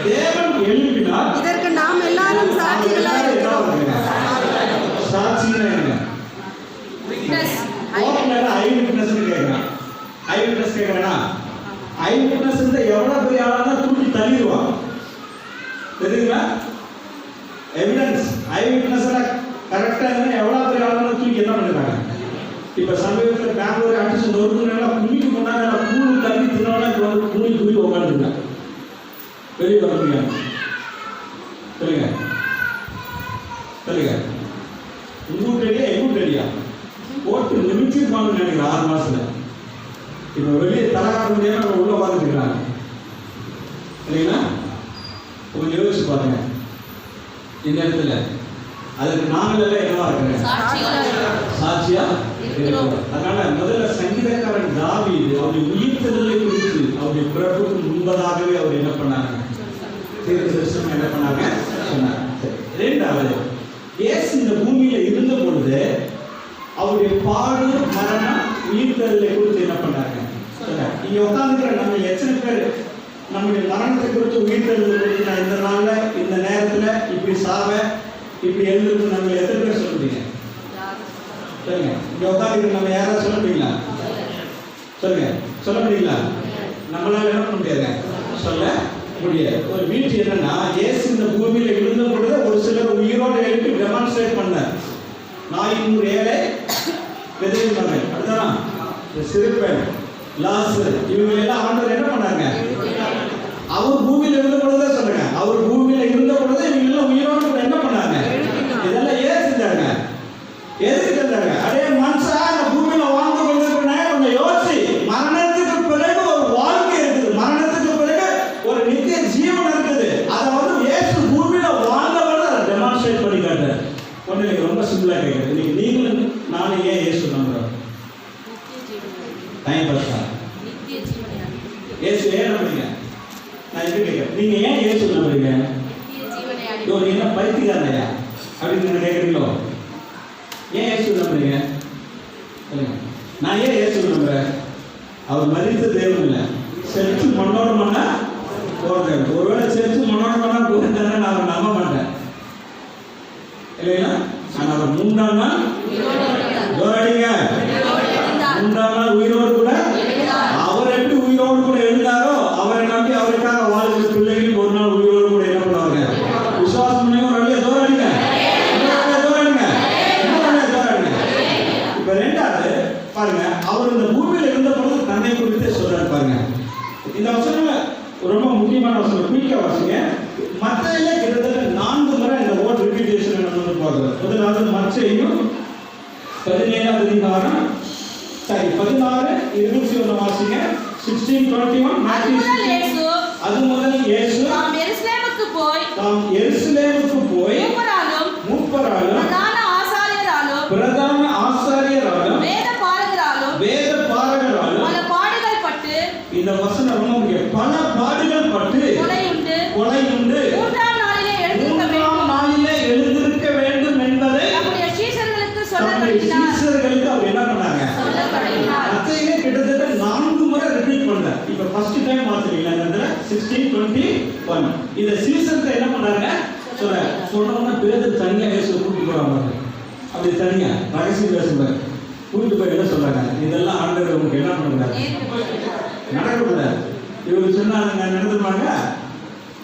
தேவன் எழுப்பினார். இதற்கு நாம் எல்லாரும் சாட்சிகளாக இருக்கிறோம். சாட்சினா என்ன? ஐ விட்னஸ் கேட்கிறான். ஐ விட்னஸ் கேட்கிறானா? ஐ விட்னஸ் எவ்வளவு பெரிய ஆளானா தூக்கி தள்ளிடுவான். தெரியுங்களா? எவிடன்ஸ் ஐ விட்னஸ் கரெக்டா இருந்தா எவ்வளவு பெரிய ஆளானா தூக்கி என்ன பண்ணுறாங்க? இப்ப சமீபத்தில் பெங்களூர் அடிச்சு நொறுக்குனால குமிக்கு முன்னாடி கூழ் தண்ணி தின்னோட குமி உட்காந்துருக்காங்க. வெளியே வர முடியாது. சொல்லுங்க சொல்லுங்க. உங்கூட்டு ரெடியா எங்கூட்டு ரெடியா போட்டு நிமிச்சிருப்பாங்க நினைக்கிறேன் 6 மாசத்துல. இப்ப வெளியே தலகார முடியாம உள்ள உட்காந்துருக்காங்க இல்லைங்களா? கொஞ்சம் யோசிச்சு பாருங்க. இந்த இடத்துல அதுக்கு நாங்கள் என்னவா இருக்கிறேன்? சாட்சியா இருக்கிறோம். அதனால முதல்ல சங்கீதக்காரன் தாவீது அவருடைய உயிர்த்தெழுதலை குறித்து அவருடைய பிறப்புக்கு முன்பதாகவே அவர் என்ன பண்ணாங்க? தீர்க்கதரிசனம் என்ன பண்ணாங்க சொன்னாங்க. இரண்டாவது, இயேசு இந்த பூமியில இருந்த பொழுது அவருடைய பாடு மரணம் உயிர்த்தெழுதலை குறித்து என்ன பண்ணாங்க சொன்னாங்க. இங்க உட்கார்ந்துக்கிற நம்ம எத்தனை பேர் நம்முடைய மரணத்தை குறித்து உயிர்த்தெழுதலை குறித்து நான் இந்த நாள்ல இந்த நேரத்துல இப்படி சாவ இப்படி எழுதுறது நம்ம எத்தனை பேர் சொல்ல முடியுங்க? சொல்லுங்க. இங்க உட்கார்ந்து நம்ம யாராவது சொல்ல முடியுங்களா? சொல்லுங்க. சொல்ல முடியுங்களா? நம்மளால என்ன பண்ண முடியாது? சொல்ல முடியாது. ஒரு வீட்டு என்னன்னா இயேசு இந்த பூமியில இருந்த பொழுது ஒரு சிலர் உயிரோடு எழுப்பி டெமான்ஸ்ட்ரேட் பண்ணார். நாயின் ஏழை விதவை மகன் அதுதான் சிறுபெண் லாசர் இவங்க எல்லாம் ஆண்டவர் என்ன பண்ணாங்க? அவர் பூமியில இருந்த பொழுதுதான் சொல்லுங்க. அவர் பூமியில இருந்த பொழுது இவங்க எல்லாம் உயிரோடு என்ன பண்ணாங்க? இதெல்லாம் ஏன் செஞ்சாங்க? எதுக்கு செஞ்சாங்க? அதே மனுஷா இந்த பூமியில வாழ்ந்து கொண்டிருக்கிறேன். கொஞ்சம் யோசி. மரணத்துக்கு பிறகு ஒரு வாழ்க்கை இருக்குது. மரணத்துக்கு பிறகு ஒரு நித்திய ஜீவன் இருக்குது. அதை வந்து இயேசு பூமியில வாழ்ந்தவர்கள் அதை டெமான்ஸ்ட்ரேட் பண்ணி காட்டுறாரு. ஒண்ணு ரொம்ப சிம்பிளா கேட்குறது. இன்னைக்கு நீங்களும் நானும் ஏன் இயேசு நம்புறோம்? டைம் பாஸ்டா இயேசு ஏன் நம்புறீங்க? நான் எப்படி கேட்கிறேன், நீங்க ஏன் இயேசு நம்புறீங்க? நீங்க என்ன பைத்தியக்காரனையா அப்படின்னு நீங்க கேட்குறீங்களோ? ஏன் இயேசு நம்புறீங்க? சொல்லுங்க. நான் ஏன் இயேசு நம்புறேன்? அவர் மரித்த தேவன் இல்லை, செத்து மண்ணோட மண்ணா போறேன். ஒருவேளை செத்து மண்ணோட மண்ணா போயிருந்தேன்னா நான் அவர் நம்ப மாட்டேன் இல்லைங்களா? நான் அவர் 3ஆம் நாள் ஜோடிங்க 3ஆம் நாள் உயிரோடு கூட அவர் எப்படி உயிரோடு கூட எழுந்தாரோ அவரை நம்பி அவருக்காக வாழ்கிற பிள்ளைகளும் ஒரு நாள் உயிரோடு கூட என்ன பண்ணுவாங்க? விசுவாசம் பண்ணி ஒரு வழியை தோறாடிங்க. இப்ப ரெண்டாவது பாருங்க, அவர் இந்த பூமியில இருந்த பொழுது தன்னை குறித்து சொல்றாரு பாருங்க. இந்த வசனம் ரொம்ப முக்கியமான வசனம். குயிக்கா வாசிங்க. மத்தேயுல கிட்டத்தட்ட 4 முறை இந்த வேர்ட் ரிப்பீட்டேஷன் நம்ம பார்க்கிறோம். முதலாவது மத்தேயு 17ஆம் அதிகாரம் 16-21 வாசிங்க. 16:21 மாத்தேயு. அது முதல் இயேசு தாம் எருசலேமுக்கு போய் மூப்பராலும் பிரதான ஆசாரியராலும் வேத பாரகராலும் இந்த வசனம் ரொம்ப முக்கியம். பல பாடுகள் பட்டு கொலையுண்டு 3ஆம் நாளிலே எழுந்திருக்க வேண்டும் என்பதை சீஷர்களுக்கு அவர் என்ன பண்ணாங்க? மத்தேயுல கிட்டத்தட்ட 4 முறை ரிப்பீட் பண்ணார். இப்ப ஃபர்ஸ்ட் டைம் மாத்துறீங்களா? இந்த 16:21. இந்த சீசன்ல என்ன பண்ணாங்க சொன்னோம்னா பேர் தனியா இயேசு கூட்டிட்டு போறாங்க. அப்படி தனியா ரகசியம் பேசுறாங்க. கூட்டிட்டு போய் என்ன சொல்றாங்க, இதெல்லாம் ஆண்டவர் உங்களுக்கு என்ன பண்ணுறாரு, நடக்கக்கூடாது. இவர் சொன்னாங்க நடந்துருவாங்க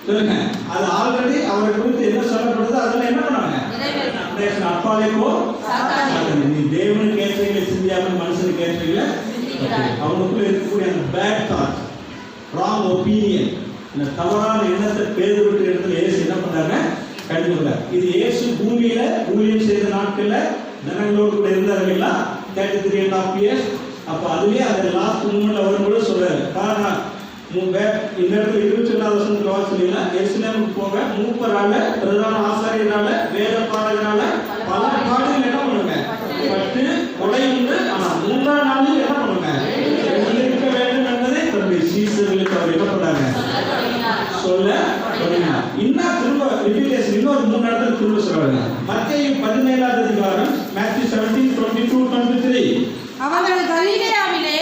சொல்லுங்க. அது ஆல்ரெடி அவரை குறித்து என்ன சொல்லப்படுது அதெல்லாம் என்ன பண்ணாங்க, அப்பாலேக்கோ நீ தேவனுக்கு ஏற்றங்களை சிந்தியாமல் மனுஷனுக்கு ஏற்றங்களை அவனுக்குள்ள இருக்கக்கூடிய அந்த பேட் தாட், ராங் ஒப்பீனியன், இந்த தவறான எண்ணத்தை பேர் விட்டு இடத்துல இயேசு என்ன பண்றாங்க கண்டிப்பாங்க. இது இயேசு பூமியில ஊழியம் செய்த நாட்கள்ல ஜனங்களோடு கூட இருந்தார்களா 33.5 years. அப்ப அதுவே அது லாஸ்ட் மூமெண்ட்ல வரும்போது சொல்றாரு, காரணம் இந்த இடத்துல 24வது வசனத்துல வாசிச்சீங்கன்னா எருசலேமுக்கு போக மூப்பரால பிரதான ஆசாரியரால வேத பாடகரால பல பாடல்கள் என்ன பண்ணுங்க பட்டு கொடையுண்டு. ஆனா 3ஆம் நாளில் என்ன பண்ணுங்க இருக்க வேண்டும் என்பதை தன்னுடைய சீசர்களுக்கு அவர் என்ன பண்ணாங்க சொல்ல தொடங்கினார். இன்னும் திரும்ப ரிப்பீட்டேஷன் இன்னொரு 3 இடத்துல திரும்ப சொல்றாங்க. மத்தேயு 17வது அதிகாரம் Matthew 17:22-23. அவர்கள் கலிலேயாவிலே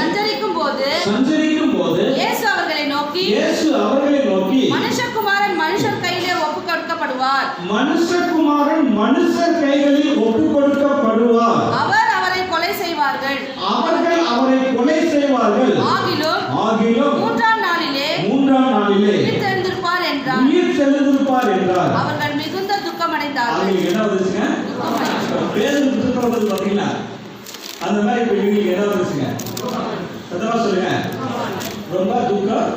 சஞ்சரிக்கும் போது இயேசு அவர்களை நோக்கி மனுஷகுமாரன் மனுஷர் கையிலே ஒப்புக் கொடுக்கப்படுவார். மனுஷர் கைகளில் ஒப்புக் கொடுக்கப்படுவார். அவர்கள் அவரை கொலை செய்வார்கள். ஆகிலும் 3ஆம் நாளிலே உயிர்த்தெழுந்திருப்பார் என்றார். அவர்கள் மிகுந்த துக்கமடைந்தார்கள். என்ன வந்துச்சுங்க பேருக்கு துக்கம் வந்தது பாத்தீங்களா, அந்த மாதிரி இப்ப இவங்களுக்கு என்ன வந்துச்சுங்க சத்தமா சொல்லுங்க, ரொம்ப துக்கம்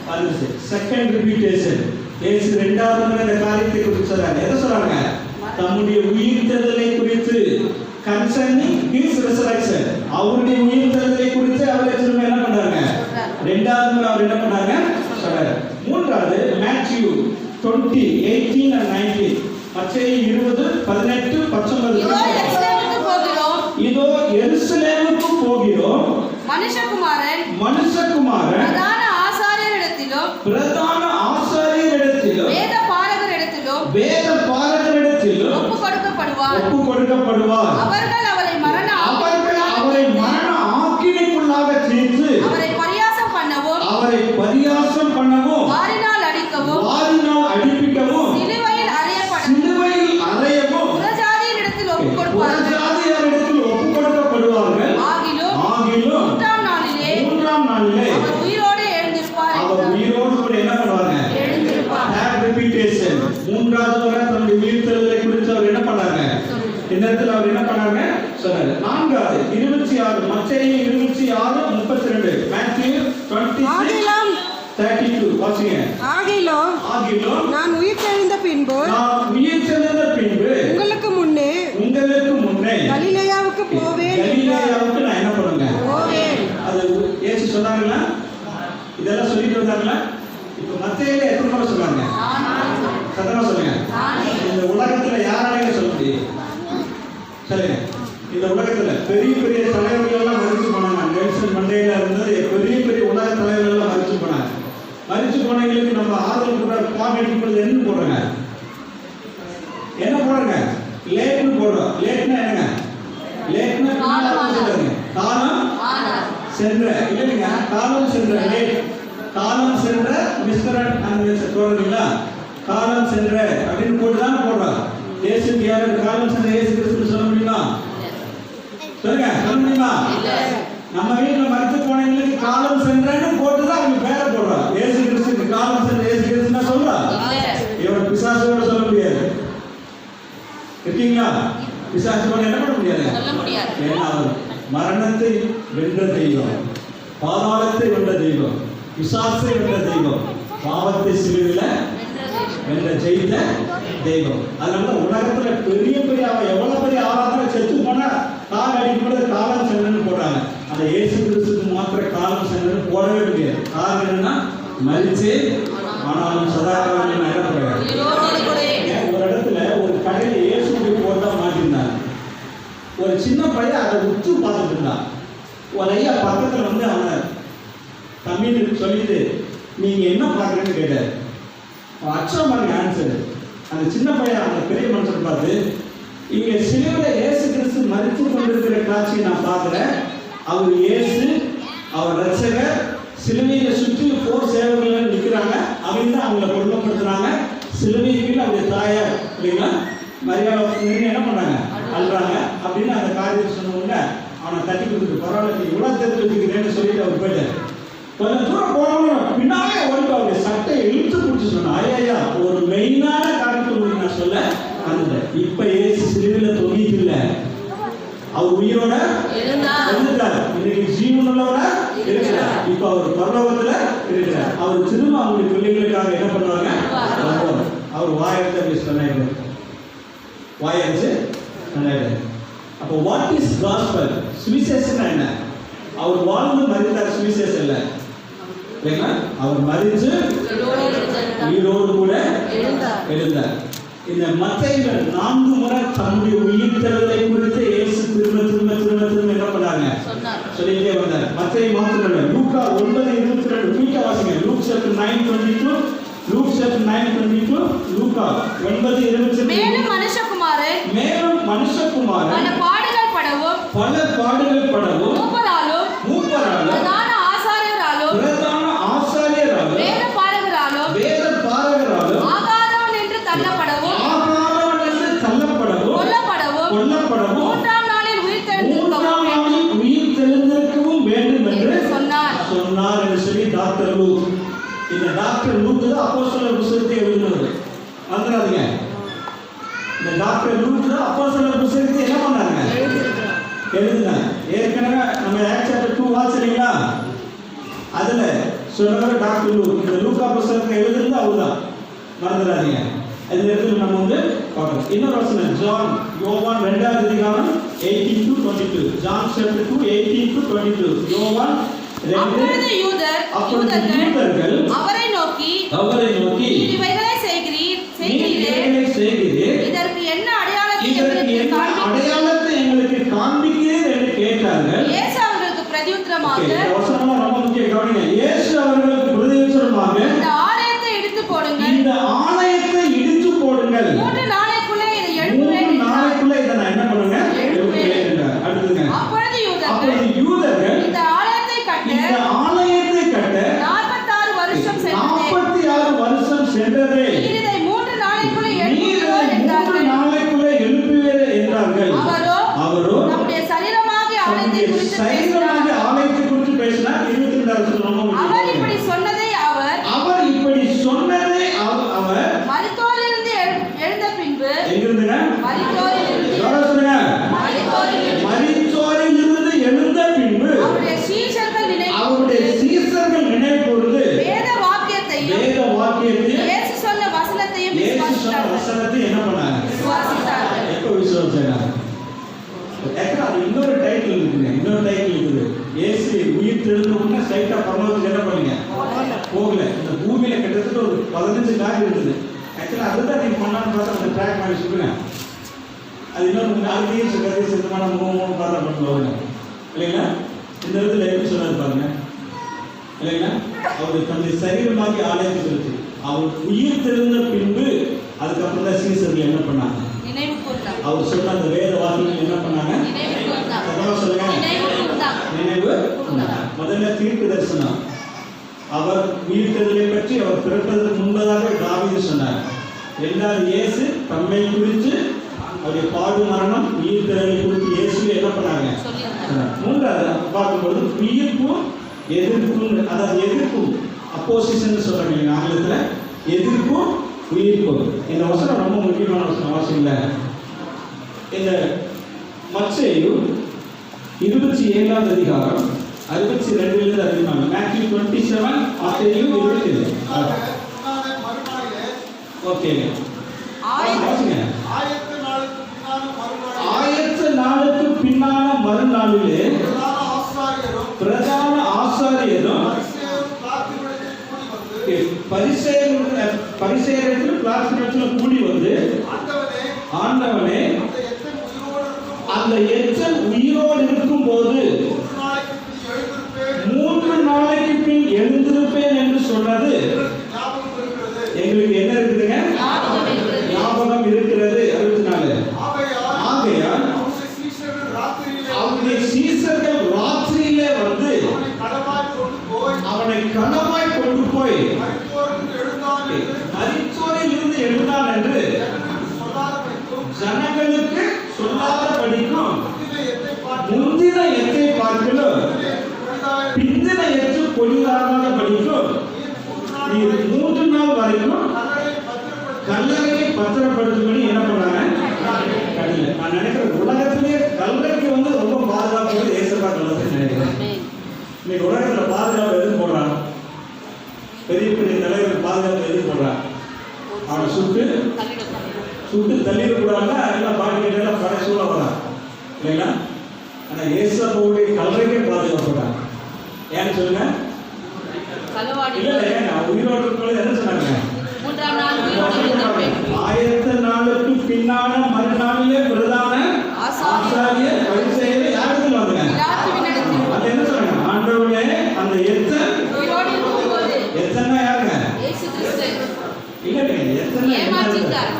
வந்துச்சு. செகண்ட் ரிப்பீட்டேஷன் இயேசு 2வது முறை இந்த காரியத்தை குறித்து சொல்றாங்க. எதை சொல்றாங்க, தம்முடைய உயிர்த்தெழுதலை குறித்து, கன்சர்னிங் ஹிஸ் ரெசரக்ஷன், அவருடைய உயிர்த்தெழுதலை குறித்து அவரை திரும்ப என்ன பண்றாங்க 2வது முறை அவர் என்ன பண்றாங்க சொல்றாரு. 3வது Matthew 20:18 and 19. மத்தேயு 20:18-19. இதோ எருசலேமுக்கு போகிறோம். மனுஷகுமாரன் பிரதான ஆசாரியரிடத்திலும் வேத பாரகரிடத்திலும் ஒப்புக் கொடுக்கப்படுவார். அவர்கள் அவரை மரண ஆக்கினைக்குள்ளாக தீர்த்து அவரை பரியாசம் பண்ணவும் வாரினால் அடிப்பிக்கவும் சிலுவையில் அறையவும் புறஜாதியரிடத்தில் ஒப்புக் கொடுப்பார்கள். ஆகிலும் 3ஆம் நாளிலே அவர் உயிரோடு எழுந்திருப்பார். என்ன பண்ணுவாங்க ரிப்பீட்டேஷன். 3வது முறை தன்னுடைய உயிர்த்தெழுதலை குறித்து அவர் என்ன பண்ணாங்க இந்த இடத்துல அவர் என்ன பண்ணாங்க சொன்னாரு. 4வது 26 மத்தேயு 26:32. Matthew 26:32 வாசிங்க. ஆகிலும் நான் உயிர்த்தெழுந்த பின்பு உங்களுக்கு முன்னே கலிலேயாவுக்கு போவேன். கலிலேயாவுக்கு நான் என்ன பண்ணுங்க போவேன். அது இயேசு சொன்னாங்களா, இதெல்லாம் சொல்லிட்டு வந்தாங்களா. இப்ப மத்தேயுல எத்தனை முறை சொன்னாங்க சத்தமா சொல்லுங்க. இந்த உலகத்துல யாராலையும் சொல்ல முடியும் சொல்லுங்க. இந்த உலகத்துல பெரிய பெரிய தலைவர்கள் எல்லாம் மறிச்சு போனாங்க. நெல்சன் மண்டேலா இருந்தது பெரிய பெரிய உலக தலைவர்கள் எல்லாம் மறிச்சு போனாங்க. மறிச்சு போனவங்களுக்கு நம்ம ஆதரவு கூட காமெடி போடுறது என்ன போடுறாங்க லேட்னு போடுறோம். லேட்னா என்னங்க லேட்னா காலம் சென்ற இல்லைங்க காலம் சென்ற லேட் காலம் சென்ற மிஸ்டர் அண்ட் சொல்றீங்களா காலம் சென்ற அப்படின்னு போட்டுதான் போடுறோம். இயேசுக்கு யாரு காலம் சென்ற இயேசு கிறிஸ்து சொல்ல முடியுமா சொல்லுங்க சொல்ல முடியுமா. நம்ம வீட்டுல மறுத்து போனவங்களுக்கு காலம் சென்றன்னு போட்டுதான் அவங்க பேரை போடுறோம். இயேசு கிறிஸ்துக்கு காலம் சென்ற இயேசு கிறிஸ்துன்னா சொல்றோம். இவன் பிசாசோட சொல்ல முடியாது இருக்கீங்களா. பிசாசோட என்ன பண்ண முடியாது ஏன்னா அவர் மரணத்தை வென்ற தெய்வம், பாதாளத்தை வென்ற தெய்வம், பிசாசை வென்ற தெய்வம், பாவத்தை சிலுவையில வென்ற ஜெயித்த தெய்வம். அதனால உலகத்துல பெரிய பெரிய அவன் எவ்வளவு பெரிய ஆராதனை செத்து போனா கால் அடிக்கும்போது காலம் சென்றன்னு போடுறாங்க. அந்த இயேசு கிறிஸ்துக்கு மாத்திர காலம் சென்றன்னு போடவே முடியாது. காரணம் என்னன்னா மரிச்சு ஆனாலும் சதாகாலம் நடப்படுறாங்க. ஒரு இடத்துல ஒரு கடையில இயேசுக்கு போட்டா மாட்டிருந்தாங்க. ஒரு சின்ன பையன் அதை உற்று பார்த்துட்டு இருந்தான். ஒரு ஐயா பக்கத்துல வந்து அவனை தமிழ் சொல்லிட்டு நீங்க என்ன பார்க்குறேன்னு கேட்டார். அச்சம் பாருங்க ஆன்சர். அந்த சின்ன பையன் அந்த பெரிய மனுஷன் பார்த்து இங்க சிலுவையில இயேசு கிறிஸ்து மரித்து கொண்டிருக்கிற காட்சியை நான் பார்க்கிறேன். அவர் இயேசு, அவர் ரட்சகர், சிலுவையை சுற்றி போர் சேவகர்கள் நிற்கிறாங்க. அவங்க தான் அவங்கள கொல்லப்படுத்துறாங்க. சிலுவைக்கு அவங்க தாயார் இல்லைங்களா மரியாதை என்ன பண்ணாங்க, அழுறாங்க. அப்படின்னு அந்த காரியத்தை சொன்ன உடனே அவனை தட்டி கொடுத்துட்டு பரவாயில்ல இவ்வளோ தெரிஞ்சு வச்சுக்கிறேன்னு சொல்லிட்டு அவர் போயிட்டார். கொஞ்சம் தூரம் போனவங்க பின்னாலே ஓடிட்டு அவருடைய சட்டையை இழுத்து பிடிச்சி சொன்னா, ஐயா ஒரு மெயினான காரியத்தை உங்களுக்கு நான் சொல்ல அந்த இப்ப ஏசு சிலுவையில தொங்கிட்டு இல்லை, அவர் உயிரோட இருந்தார். இன்னைக்கு ஜீவனுள்ளவர இருக்கிறார். இப்ப அவர் பரலோகத்துல இருக்கிறார். அவர் திரும்ப அவருடைய பிள்ளைகளுக்காக என்ன பண்ணுவாங்க, அவர் வாயெடுத்து சொன்னாரு, வாயடிச்சு சொன்னாரு. அப்போ வாட் இஸ் காஸ்பல்? சுவிசேஷம் என்ன? அவர் வாழ்ந்து மரித்தார், சுவிசேஷம் இல்லை இல்லைங்களா? அவர் மரித்து உயிரோடு கூட எழுந்தார். இந்த மத்தேயுல 4 முறை தம்முடைய உயிர்த்தெழுதலை குறித்து இயேசு திரும்ப திரும்ப திரும்ப திரும்ப என்ன பண்ணாங்க, சொல்லிட்டே வந்தார். மத்தேயு மாத்திரமல்ல, லூக்கா 9:22 லூக்கா வாசிங்க. லூக் chapter 9:22 லூக் chapter 9:22 லூக்கா 9:22 மேலும் மனுஷகுமாரன் பல பாடுகள் படவும் மூப்பராலும் பிரதான ஆசாரியராலும் வேத பாரகராலும் ஆகாரம் என்று தள்ளப்படவும் கொல்லப்படவும் மூன்றாம் நாளில் உயிர்த்தெழுந்திருக்கவும் வேண்டும் என்று சொன்னார் என்று சொல்லி டாக்டர் லூக். இந்த டாக்டர் லூக் தான் அப்போஸ்தலர் புத்தகத்தை எழுதினவர். வந்துடாதீங்க, இந்த டாக்டர் லூக் தான் அப்போஸ்தலர் புத்தகத்தை என்ன பண்ணாங்க, எழுதினாங்க. ஏற்கனவே நம்ம ஆக்ட் சாப்டர் 2 வாசிச்சீங்களா, அதுல சொன்னவர் டாக்டர் லூக். இந்த லூக்கா புத்தகத்தை எழுதுறது அவர்தான், மறந்துடாதீங்க. இந்த இடத்துல நம்ம வந்து பார்க்கணும். இன்னொரு வசனம் ஜான் யோவான் 2ஆம் அதிகாரம் 18-22 ஜான் chapter 2 18-22 யோவான் 2. அப்பொழுது யூதர்கள் அவரை நோக்கி இவைகளை செய்கிறீரே, இதற்கு என்ன அடையாளத்தை எங்களுக்கு காண்பிக்கிறீர் என்று கேட்டார்கள். இயேசு அவர்களுக்கு பிரதியுத்தரமாக இந்த ஆலயத்தை இடித்து போடுங்கள், 3 நாளைக்குள்ளே இதை எழுப்புவேன் என்றார். அப்பொழுது யூதர்கள் இந்த ஆலயத்தை கட்ட 46 வருஷம் சென்றது. இதை 3 நாளைக்குள்ளே எழுப்புவேன் என்றார்கள். அவரோ நம்முடைய சரீரமாகிய ஆலயத்தை குறித்து பேசினார். 22 அவர் இப்படி சொன்னதை அவர் மரித்தோரிலிருந்து எழுந்த பின்பு அவருடைய சீஷர்கள் நினைவு கூர்ந்து வேத வாக்கியத்தையும் இயேசு சொன்ன வசனத்தையும் விசுவாசித்தார்கள். இன்னொரு டைட்டில் இருக்குது. இயேசு உயிர் தெழுந்தவுடனே ஸ்ட்ரைட்டா பரலோகத்துக்கு என்ன பண்ணீங்க, போகல. இந்த பூமியில கிட்டத்தட்ட ஒரு 15 காரியம் இருக்குது. ஆக்சுவலா அதுதான் நீங்க பண்ணான்னு பார்த்தா அந்த ட்ராக் மாதிரி சொல்லுங்க. அது இன்னொரு நாளைக்கே சொல்றது சித்தமான 3 பாடம் பண்ணுவாங்க இல்லைங்களா? இந்த இடத்துல எப்படி சொன்னது பாருங்க இல்லைங்களா? அவர் தன்னுடைய சரீரமாகி ஆலயத்தை செலுத்தி அவர் உயிர் தெழுந்த பின்பு அதுக்கப்புறம் தான் சீசர்கள் என்ன பண்ணாங்க, அவர் சொன்ன அந்த வேத வாக்கியங்கள் என்ன பண்ணாங்க, சொல்லுங்க, நினைவு. முதல்ல தீர்க்க தரிசனம். அவர் உயிர்த்தெழுதலை பற்றி அவர் பிறப்பதற்கு முன்பதாக தாவீது சொன்னார். இரண்டாவது இயேசு தம்மை குறித்து அவருடைய பாடு மரணம் உயிர்த்தெழுதலை குறித்து இயேசு என்ன பண்ணாங்க. மூன்றாவது பார்க்கும்போது உயிர்ப்பும் எதிர்ப்பும், அதாவது எதிர்ப்பும் அப்போசிஷன் சொல்றாங்க ஆங்கிலத்துல, எதிர்ப்பும் உயிர்ப்பும். இந்த வசனம் ரொம்ப முக்கியமான வசனம். அவசியம் இல்லை. இந்த மத்தேயு 27ஆம் அதிகாரம் 62 அதிகாரம் மேத்யூ 27 மத்தேயு 27. ஓகே, ஆயத்த நாளுக்கு பின்னான மறுநாளிலே பிரதான ஆசாரியரும் பரிசேயர்கள் பிளாஸ்டிக் கூடி வந்து, ஆண்டவனே அந்த எச்சல் உயிரோடு இருக்கும் போது 3 நாளைக்கு பின் எழுந்திருப்பேன் என்று சொன்னது எங்களுக்கு என்ன இருக்குதுங்க, ஞாபகம் இருக்கிறது. 64. ஆகையால் அவருடைய சீஷர்கள் ராத்திரியிலே வந்து அவனை அவனை களமாய் கொண்டு போய் மரித்தோரிலிருந்து எழுந்தான் என்று ஜனங்களுக்கு சொல்லாத படிக்கும் முந்தின எத்தை பார்க்கலும் பிந்தின எத்து பொழிதாகாத படிக்கும் நீ 3 நாள் வரைக்கும் கல்லறையை பத்திரப்படுத்தும்படி என்ன பண்ணாங்க? நான் நினைக்கிறேன் உலகத்திலே கல்லறைக்கு ரொம்ப பாதுகாப்பு ஏசப்பா கல்லறை நினைக்கிறேன். இன்னைக்கு உலகத்துல பாதுகாப்பு எது போடுறான்? பெரிய பெரிய தலைவர் பாதுகாப்பு எது போடுறான்? அவனை சுட்டு தள்ளிடக்கூடாதுன்னா எல்லாம் பாட்டிலாம் படை சூழ வரான் இல்லைங்களா? ஆனா ஏசப்பாவுடைய கல்லறைக்கே பாதுகாப்புறான். ஏன்னு சொல்லுங்க? இல்ல ஏங்க உயிரோடு இருக்கும்போது என்ன சொன்னாங்க? 3ஆம் நாள் உயிரோடு எழுந்திருப்பேன். ஆயத்த நாளுக்கு பின்னான மறுநாளிலே பிரதான ஆசாரியர் பரிசேயர் யாருக்கு வந்தாங்க? அது என்ன சொன்னாங்க? ஆண்டவரே அந்த எத்தன் உயிரோடு இருக்கும்போது எத்தனை யாருங்க? இயேசு கிறிஸ்து இல்லைங்க எத்தனை ஏமாற்றிட்டார்.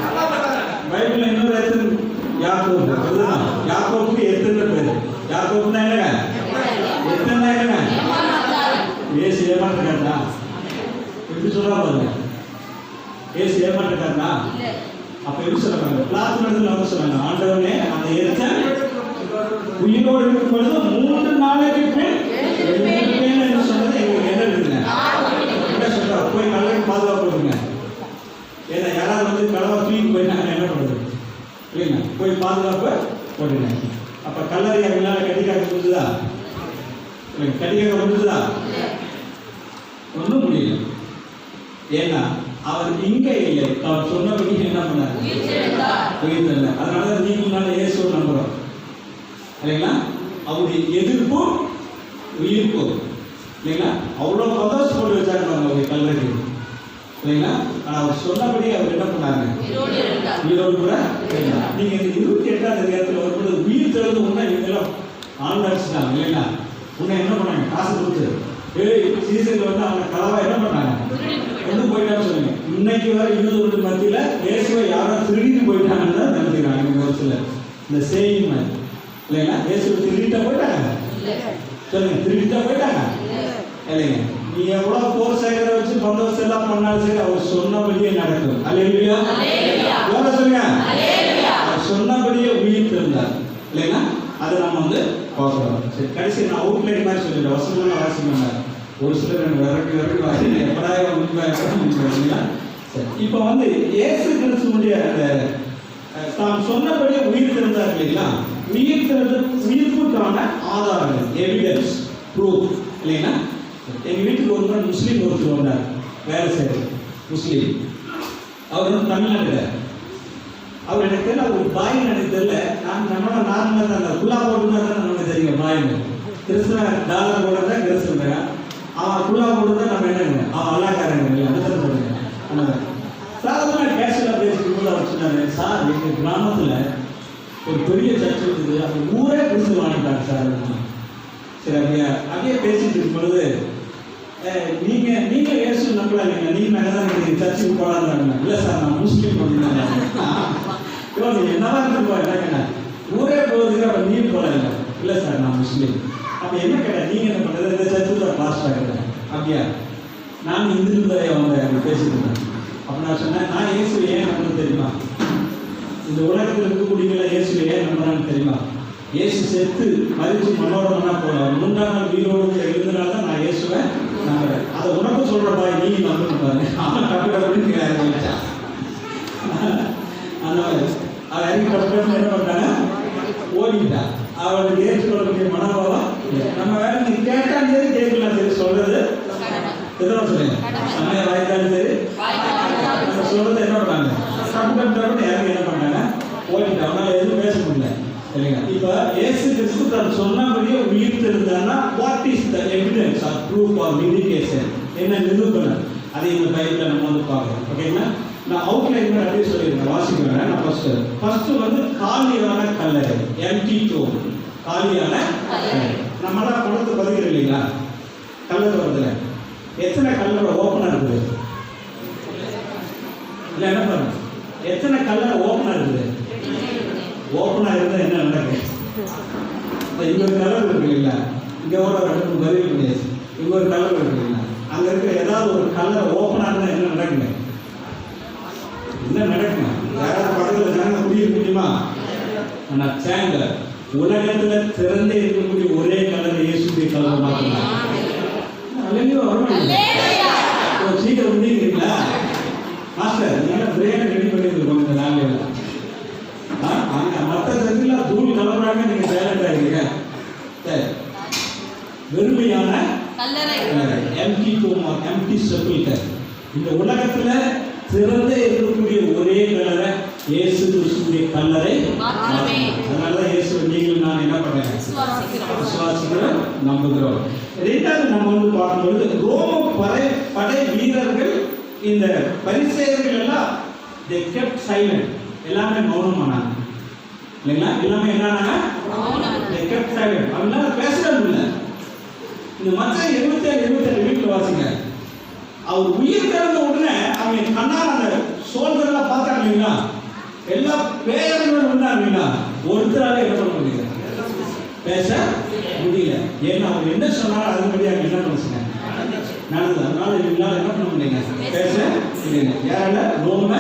பைபிள்ல இன்னொரு எத்தன் யாக்கோபு. அதுதான் யாக்கோபுக்கு எத்தனை பேர். யாக்கோபுனா என்னங்க? எத்தனை என்னங்க? இயேசு ஏமாற்றிட்டாரா? எப்படி சொல்றா பாருங்க. இயேசு ஏமாற்றிட்டாரா? அப்ப எப்படி சொல்றாங்க? பிளாத்துமடத்துல வந்து சொல்றாங்க ஆண்டவனே அந்த எத்தன் உயிரோடு இருக்கும் பொழுது 3 நாளைக்கு பின் எழுந்திருப்பேன்னு சொன்னது எங்களுக்கு என்ன இருக்குங்க? என்ன சொல்றா? போய் கல்லறைக்கு பாதுகாப்பு கொடுங்க. ஏன்னா யாராவது வந்து கலவை தூக்கி போயிட்டாங்க என்ன பண்ணுறது இல்லைங்க? போய் பாதுகாப்பு போடுங்க. அப்ப கல்லறை அவங்களால கட்டிக்காக்க முடிஞ்சுதா? இல்லைங்க கட்டிக்காக்க முடிஞ்சுதா? ஒன்றும் முடியல. ஏன்னா அவர் இங்க இல்லை. அவர் சொன்னபடி என்ன பண்ணார்? உயிர் தெரியல. அதனால நீங்க முன்னால இயேசுவை நம்புறோம் இல்லைங்களா? அவருடைய எதிர்ப்பும் உயிர்ப்பும் இல்லைங்களா? அவ்வளோ பதோஸ் போட்டு வச்சாங்க அவருடைய கல்லறை இல்லைங்களா? அவர் சொன்னபடி அவர் என்ன பண்ணாங்க? உயிரோடு கூட நீங்க இந்த 28ஆவது அதிகாரத்தில் வரும்போது உயிர் தெழுந்து உடனே இவங்கெல்லாம் ஆன்லைன்ஸ்டாங்க இல்லைங்களா? உன்னை என்ன பண்ணாங்க? காசு கொடுத்து சீசனுக்கு வந்து அவங்க கலவா என்ன பண்ணாங்க? கொண்டு போயிட்டான்னு சொல்லுங்க. இன்னைக்கு வரை யூதர்களுக்கு மத்தியில இயேசுவை யாரோ திருடிட்டு போயிட்டாங்கன்னு தான் நினைக்கிறாங்க. இந்த வருஷத்துல இந்த சேயிங் இல்லைங்களா? இயேசுவை திருடிட்டா போயிட்டாங்க சொல்லுங்க. திருடிட்டா போயிட்டாங்க இல்லைங்க? நீ எவ்வளவு போர் சேகர வச்சு பந்தோபஸ்து எல்லாம் பண்ணாலும் சரி அவர் சொன்னபடியே நடக்கும். அல்லேலூயா சொல்லுங்க. அவர் சொன்னபடியே உயிர் தெரிந்தார் இல்லைங்களா? அதை நம்ம வந்து பார்க்கிறோம். சரி கடைசி நான் அவுட்லைன் மாதிரி சொல்லிடுறேன். வசனம்லாம் வாசிக்கணும். ஒரு சிலர் விரட்டி வாசி எப்படா. சரி இப்போ வந்து இயேசு கிறிஸ்துவுடைய அந்த தாம் சொன்னபடியே உயிர் தெரிந்தார் இல்லைங்களா? உயிர் தெரிந்து உயிர்ப்புக்கான ஆதாரங்கள் எவிடன்ஸ் ப்ரூஃப் இல்லைங்களா? எங்கள் வீட்டுக்கு ஒரு முறை முஸ்லீம் ஒருத்தர் வந்தார். வேலை செய்யறது முஸ்லீம். அவர் வந்து தமிழ்நாட்டில். அவர் எனக்கு தெரியல. அவர் பாயின்னு எனக்கு தெரியல. நம்மளோட நார்மலாக தான் அந்த குல்லா போட்டுனா தான் நமக்கு தெரியும். பாயின்னு கிறிஸ்துவ டாலர் போட தான் கிறிஸ்துவங்க. அவன் குல்லா போட்டு தான் நம்ம என்னங்க அவன் அல்லாக்காரங்க இல்லை அதுதான் சொல்லுங்க. அந்த சாதாரண கேஷுவலாக பேசிக்கும் போது அவர் சொன்னார், சார் எங்கள் கிராமத்தில் ஒரு பெரிய சர்ச் இருக்குது. அந்த ஊரே கிறிஸ்துவ வாங்கிட்டாங்க சார். சரி அப்படியே பேசிட்டு இருக்கும் பொழுது நீங்க இயேசு நம்பலாம் இல்லைங்க, நீங்க நகதான் சர்ச்சுக்கு போகலான்னு. இல்லை சார் நான் முஸ்லீம் அப்படின்னா என்னவா இருக்கு என்ன ஊரே போகுதுக்கு அப்ப நீ போல இல்லை சார் நான் முஸ்லீம். அப்ப என்ன கேட்டேன்? நீங்க என்ன பண்றது? இந்த சர்ச்சுக்கு பாஸ்டா இருக்கிறேன். அப்படியா? நான் இந்து அவங்க பேசிட்டு இருந்தேன். அப்ப நான் சொன்னேன், நான் இயேசு ஏன் நம்புறது தெரியுமா? இந்த உலகத்தில் இருக்கக்கூடிய இயேசு ஏன் நம்புறான்னு தெரியுமா? இயேசு செத்து மறிச்சு மனோரமனா போல 3ஆம் நாள் உயிரோடு எழுந்தனால தான் நான் இயேசுவை நம்புறேன். அதை உனக்கும் சொல்றப்பா நீ நம்பணும் பாரு. அவன் டக்கு அப்படின்னு அந்த மாதிரி அவன் இறங்கி என்ன பண்ணாங்க? ஓடிட்டா. அவளுக்கு ஏற்றுக்கொள்ளக்கூடிய மனோபாவம் நம்ம வேற நீ கேட்டாலும் சரி கேட்கலாம் சரி சொல்றது எதோ சொல்லுங்க. நம்ம வாய்த்தாலும் சரி நம்ம சொல்றது என்ன பண்ணாங்க? டக்கு இறங்கி என்ன பண்ணாங்க? ஓடிட்டா. அவனால எதுவும் பேச முடியல இல்லைங்க. இப்ப இயேசு கிறிஸ்து தான் சொன்னபடியே உயிர் தெரிந்தான்னா what is the evidence or proof or vindication? என்ன நிரூபணம்? அதை இந்த பைபிள்ல நம்ம வந்து பார்க்கலாம். ஓகேங்களா? நான் அவுட்லைன் அப்படியே சொல்லியிருக்கேன். வாசிக்கிறேன். நான் ஃபர்ஸ்ட் வந்து காலியான கல்லறை, எம்டி டோம். காலியான நம்மளாம் குளத்து பதிக்கிறோம் இல்லைங்களா? கல்லறை வருதுல எத்தனை கல்லறை ஓப்பனா இருக்குது? இல்லை என்ன பண்ணுங்க, எத்தனை கல்லறை ஓப்பனா இருக்குது? ஓப்பனா இருந்தால் என்ன நடக்கும்? இங்க ஒரு கலர் இருக்கு இல்லைங்களா? இங்க ஒரு 2 3 பதிவு கிடையாது. இங்க ஒரு கலர் இருக்கு இல்லைங்களா? ஆனா தேங்க உலகத்துல திறந்தே இருக்கக்கூடிய ஒரே கலர் இயேசுடைய கலர் மட்டும்தான். அல்லேலூயா, அல்லேலூயா. சீக்கிரம் முடிக்கிறீங்களா மாஸ்டர்? நீங்க பிரேயர் ரெடி பண்ணிருக்கோம் இந்த நாள்ல. மற்ற சர்ச்சையில் தூள் கலவராக நீங்க சைலண்ட் ஆகிறீங்க. சரி, வெறுமையான எம்டி டூம், எம்டி செப்பில்டர். இந்த உலகத்துல திறந்தே இருக்கக்கூடிய ஒரே கலரை இயேசு கிறிஸ்துவின் கல்லறை. அதனாலதான் இயேசு நீங்கள் நான் என்ன பண்றேன்? விசுவாசிக்கிறோம், நம்புகிறோம். ரெண்டாவது நம்ம வந்து பார்க்கும்போது ரோம படை வீரர்கள், இந்த பரிசேயர்கள் எல்லாம் they kept silent. எல்லாமே மௌனமானாங்க இல்லைங்களா? எல்லாமே என்னன்னா they kept silent. அவங்களால பேசவே இல்லை. இந்த மற்ற 27 வீட்டில் வாசிங்க. அவர் உயிர் திறந்த உடனே அவங்க கண்ணால் அந்த சோல்ஜர்லாம் பார்த்தாங்க இல்லைங்களா? எல்லா பேர்களும் இருந்தாங்க இல்லைங்களா? ஒருத்தரால என்ன பண்ண முடியல, பேச முடியல. ஏன்னா அவர் என்ன சொன்னாலும் அதுபடி அவங்க என்ன பண்ணுங்க நடந்தது. அதனால இவங்களால என்ன பண்ண முடியுங்க, பேச முடியல. யாரால? ரோம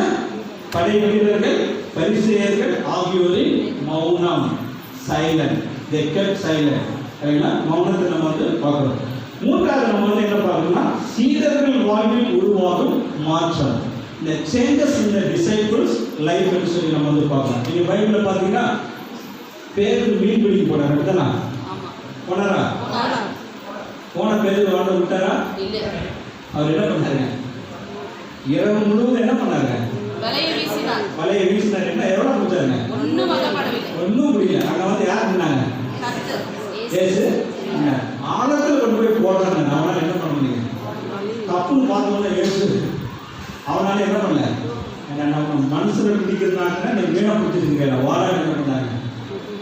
படை வீரர்கள், பரிசேயர்கள் ஆகியோரின் மௌனம், சைலண்ட். they kept silent. சரிங்களா? மௌனத்தை நம்ம வந்து பார்க்கிறோம். மூன்றாவது நம்ம வந்து என்ன பார்க்கணும்னா சீடர்கள் வாழ்வில் உருவாகும் மாற்றம். இந்த changes in the disciples life ன்னு சொல்லி நம்ம வந்து பார்க்கலாம். நீங்க பைபிள்ல பாத்தீங்கன்னா பேதுரு மீன் பிடிக்க போனாரு, அப்படிதானா? போனாரா? போன பேதுரு வாழ விட்டாரா? இல்ல. அவர் என்ன பண்ணாரு? இரவு முழுவதும் என்ன பண்ணாரு? வலையை வீசினார். என்ன எவ்வளவு பிடிச்சாருங்க? ஒன்றும் புரியல. அங்க வந்து யார் இருந்தாங்க? இயேசு. ஆழத்துல கொண்டு போய் போடுறாங்க. அவனால என்ன பண்ண முடியும்? தப்புன்னு பார்த்தோம்னா இயேசு அவனால என்ன பண்ணல? நம்ம மனுஷனை பிடிக்கிறதுனால நீ மீனா பிடிச்சிருக்கீங்க. வாழ என்ன பண்ணாங்க?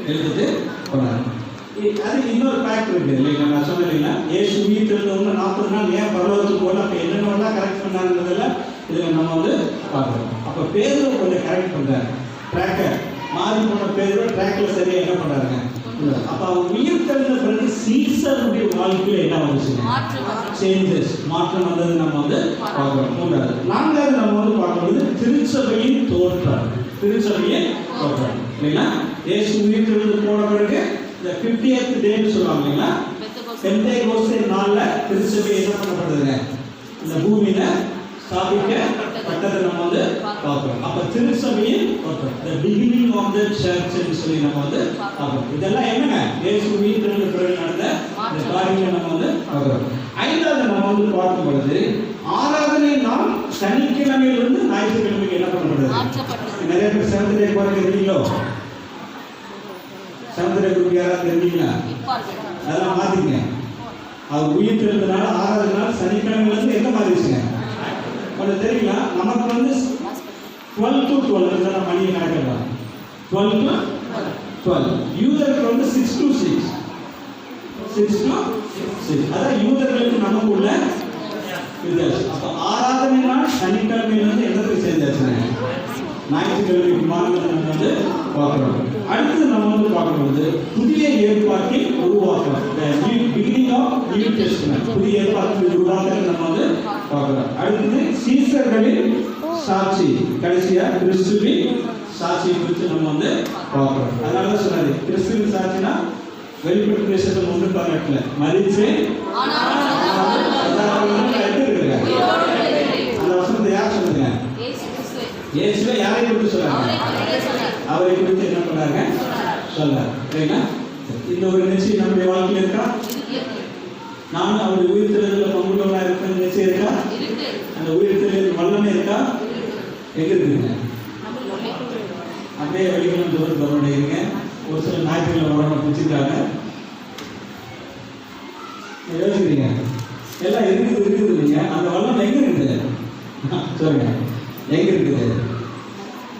எழுதிட்டு போனாங்க. அது இன்னொரு ஃபேக்ட் இருக்கு இல்லைங்களா? நான் சொன்னேன் இல்லைங்களா? இயேசு வீட்டில் இருந்தவங்க 40 நாள் ஏன் பரலோகத்துக்கு போகல, அப்போ என்னென்னலாம் கரெக்ட் பண்ணாங்கிறதெல்லாம் இதில் நம்ம வந்து பார்க்குறோம். அப்போ பேதுரு கொஞ்சம் கரெக்ட் பண்ணுறாரு. ட்ராக்கை மாறி போன பேதுரு ட்ராக்கில் சரியாக என்ன பண்ணுறாருங்க? அப்போ அவங்க உயிர் தெழுந்த பிறகு சீசருடைய வாழ்க்கையில் என்ன வந்துச்சுங்க? சேஞ்சஸ், மாற்றம் வந்தது நம்ம வந்து பார்க்குறோம். மூன்றாவது. நான்காவது நம்ம வந்து பார்க்கும்போது திருச்சபையின் தோற்றம். திருச்சபையின் தோற்றம் இல்லைங்களா? இயேசு உயிர் தெழுந்து போன பிறகு இந்த 50th டேன்னு சொல்லுவாங்க இல்லைங்களா? பெந்தேகோஸ்தே நாள்ல திருச்சபை என்ன பண்ணப்படுதுங்க? இந்த பூமியில ஸ்தாபிக்கப்பட்டதை நம்ம வந்து பார்க்கிறோம். அப்ப திருச்சபையின் தோற்றம், the beginning of the church ன்னு சொல்லி நம்ம வந்து பார்க்கிறோம். இதெல்லாம் என்னங்க? இயேசு உயிர் தெழுந்த பிறகு நடந்த இந்த காரியங்களை நம்ம வந்து பார்க்கிறோம். ஐந்தாவது நம்ம வந்து பார்க்கும் பொழுது ஆராதனை நாள் சனிக்கிழமையிலிருந்து ஞாயிற்றுக்கிழமைக்கு என்ன பண்ணப்படுது? நிறைய பேர் சேர்ந்து போறது இல்லைங்களோ? சந்திர குரு யாராவது தெரிஞ்சீங்களா? அதெல்லாம் மாத்திக்கங்க. அவர் உயிர் தெழுந்தனால 6வது நாள் சனிக்கிழமையிலிருந்து எங்க மாறிடுச்சுங்க? உங்களுக்கு தெரியுங்களா? நமக்கு வந்து 12 to 12 தான் மணியை கணக்கிடுறாங்க. 12 to 12. யூதருக்கு வந்து 6 to 6. 6 to 6. அதான் யூதர்களுக்கு நமக்கு உள்ள வித்தியாசம். அப்போ ஆராதனை நாள் சனிக்கிழமையிலிருந்து என்னத்துக்கு சேர்ந்தாச்சுங்க? ஞாயிற்றுக்கிழமைக்கு மாறுவதை நம்ம வந்து பார்க்கிறோம். அடுத்து நம்ம வந்து பார்க்கும்போது புதிய ஏற்பாட்டின் உருவாக்கம், பிகினிங் ஆஃப் நியூ டெஸ்டமென்ட், புதிய ஏற்பாட்டின் உருவாக்கத்தை நம்ம வந்து பார்க்கிறோம். அடுத்து சீசர்களின் சாட்சி, கடைசியா கிறிஸ்துவின் சாட்சி குறித்து நம்ம வந்து பார்க்கிறோம். அதனால சொன்னாரு கிறிஸ்துவின் சாட்சினா வெளிப்பட்டு தேசத்தில் 1:18 மரிச்சு அந்த வசனத்தை யார் சொல்லுங்க? இயேசுவை யாரை குறித்து சொன்னாங்க? அவரை குறித்து என்ன பண்ணாங்க? சொன்னார். சரிங்களா? இந்த ஒரு நிச்சயம் நம்முடைய வாழ்க்கையில் இருக்கா? நானும் அவருடைய உயிர்த்தெழுதலில் பங்குள்ளவனாக இருக்கிற நிச்சயம் இருக்கா? அந்த உயிர்த்தெழுதல் வல்லமை இருக்கா? எங்க இருக்குங்க? அப்படியே வெளிகளும் தூரம் கவனிங்க. ஒரு சில ஞாயிற்றுக்கிழமை உடம்பு பிடிச்சிருக்காங்க. யோசிக்கிறீங்க எல்லாம் இருக்குது இல்லைங்க. அந்த வல்லம் எங்க இருக்குது? சொல்லுங்க, எங்க இருக்குது?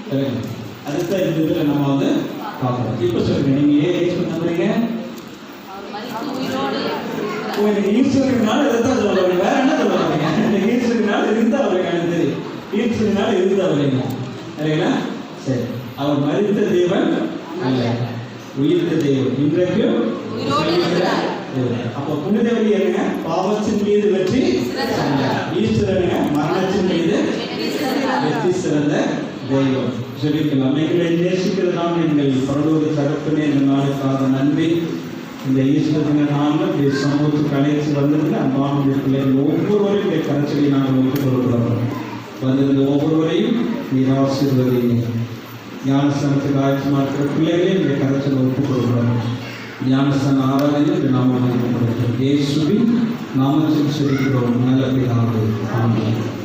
சரிங்க, அதுதான் இந்த இதில் நம்ம வந்து பார்க்குறோம். இப்போ சொல்லுங்க, நீங்க ஏன் ஏசு நம்புறீங்க? எனக்கு ஈஸ்வரனால இதைத்தான் சொல்லுவாங்க, வேற என்ன சொல்லுவாங்க? எனக்கு ஈஸ்வரனால இருந்தா அவருக்கு எனக்கு தெரியும், ஈஸ்வரனால இருந்தா அவரைங்க. சரிங்களா? சரி, அவர் மரித்த தேவன் அல்ல, உயிர்த்த தேவன், இன்றைக்கும் அப்போ புனித வழி என்னங்க? பாவத்தின் மீது வெற்றி, ஈஸ்வரனுங்க மரணத்தின் மீது வெற்றி சிறந்த தெய்வம். ஜெபிக்கலாம். எங்களை நேசிக்கிறதான எங்கள் பரலோக தகப்பனே, இந்த நாளுக்காக நன்றி. இந்த ஈஸ்டர் தின நாளில் இந்த சமூகத்துக்கு அழைத்து வந்திருந்த அன்பான பிள்ளைகள் ஒவ்வொருவரையும் இந்த கரைச்சலை நாங்கள் ஒப்புக்கொள்கிறோம். வந்திருந்த ஒவ்வொருவரையும் நீர் ஆசீர்வதிங்க. ஞானஸ்தானத்துக்கு ஆயத்தமாக இருக்கிற பிள்ளைகளே இந்த கரைச்சலை ஒப்புக்கொள்கிறோம். ஞானஸ்தான ஆராதனை நாம இயேசுவின் நாமத்தில் செலுத்துகிறோம் நல்ல பிதாவே. ஆமென்.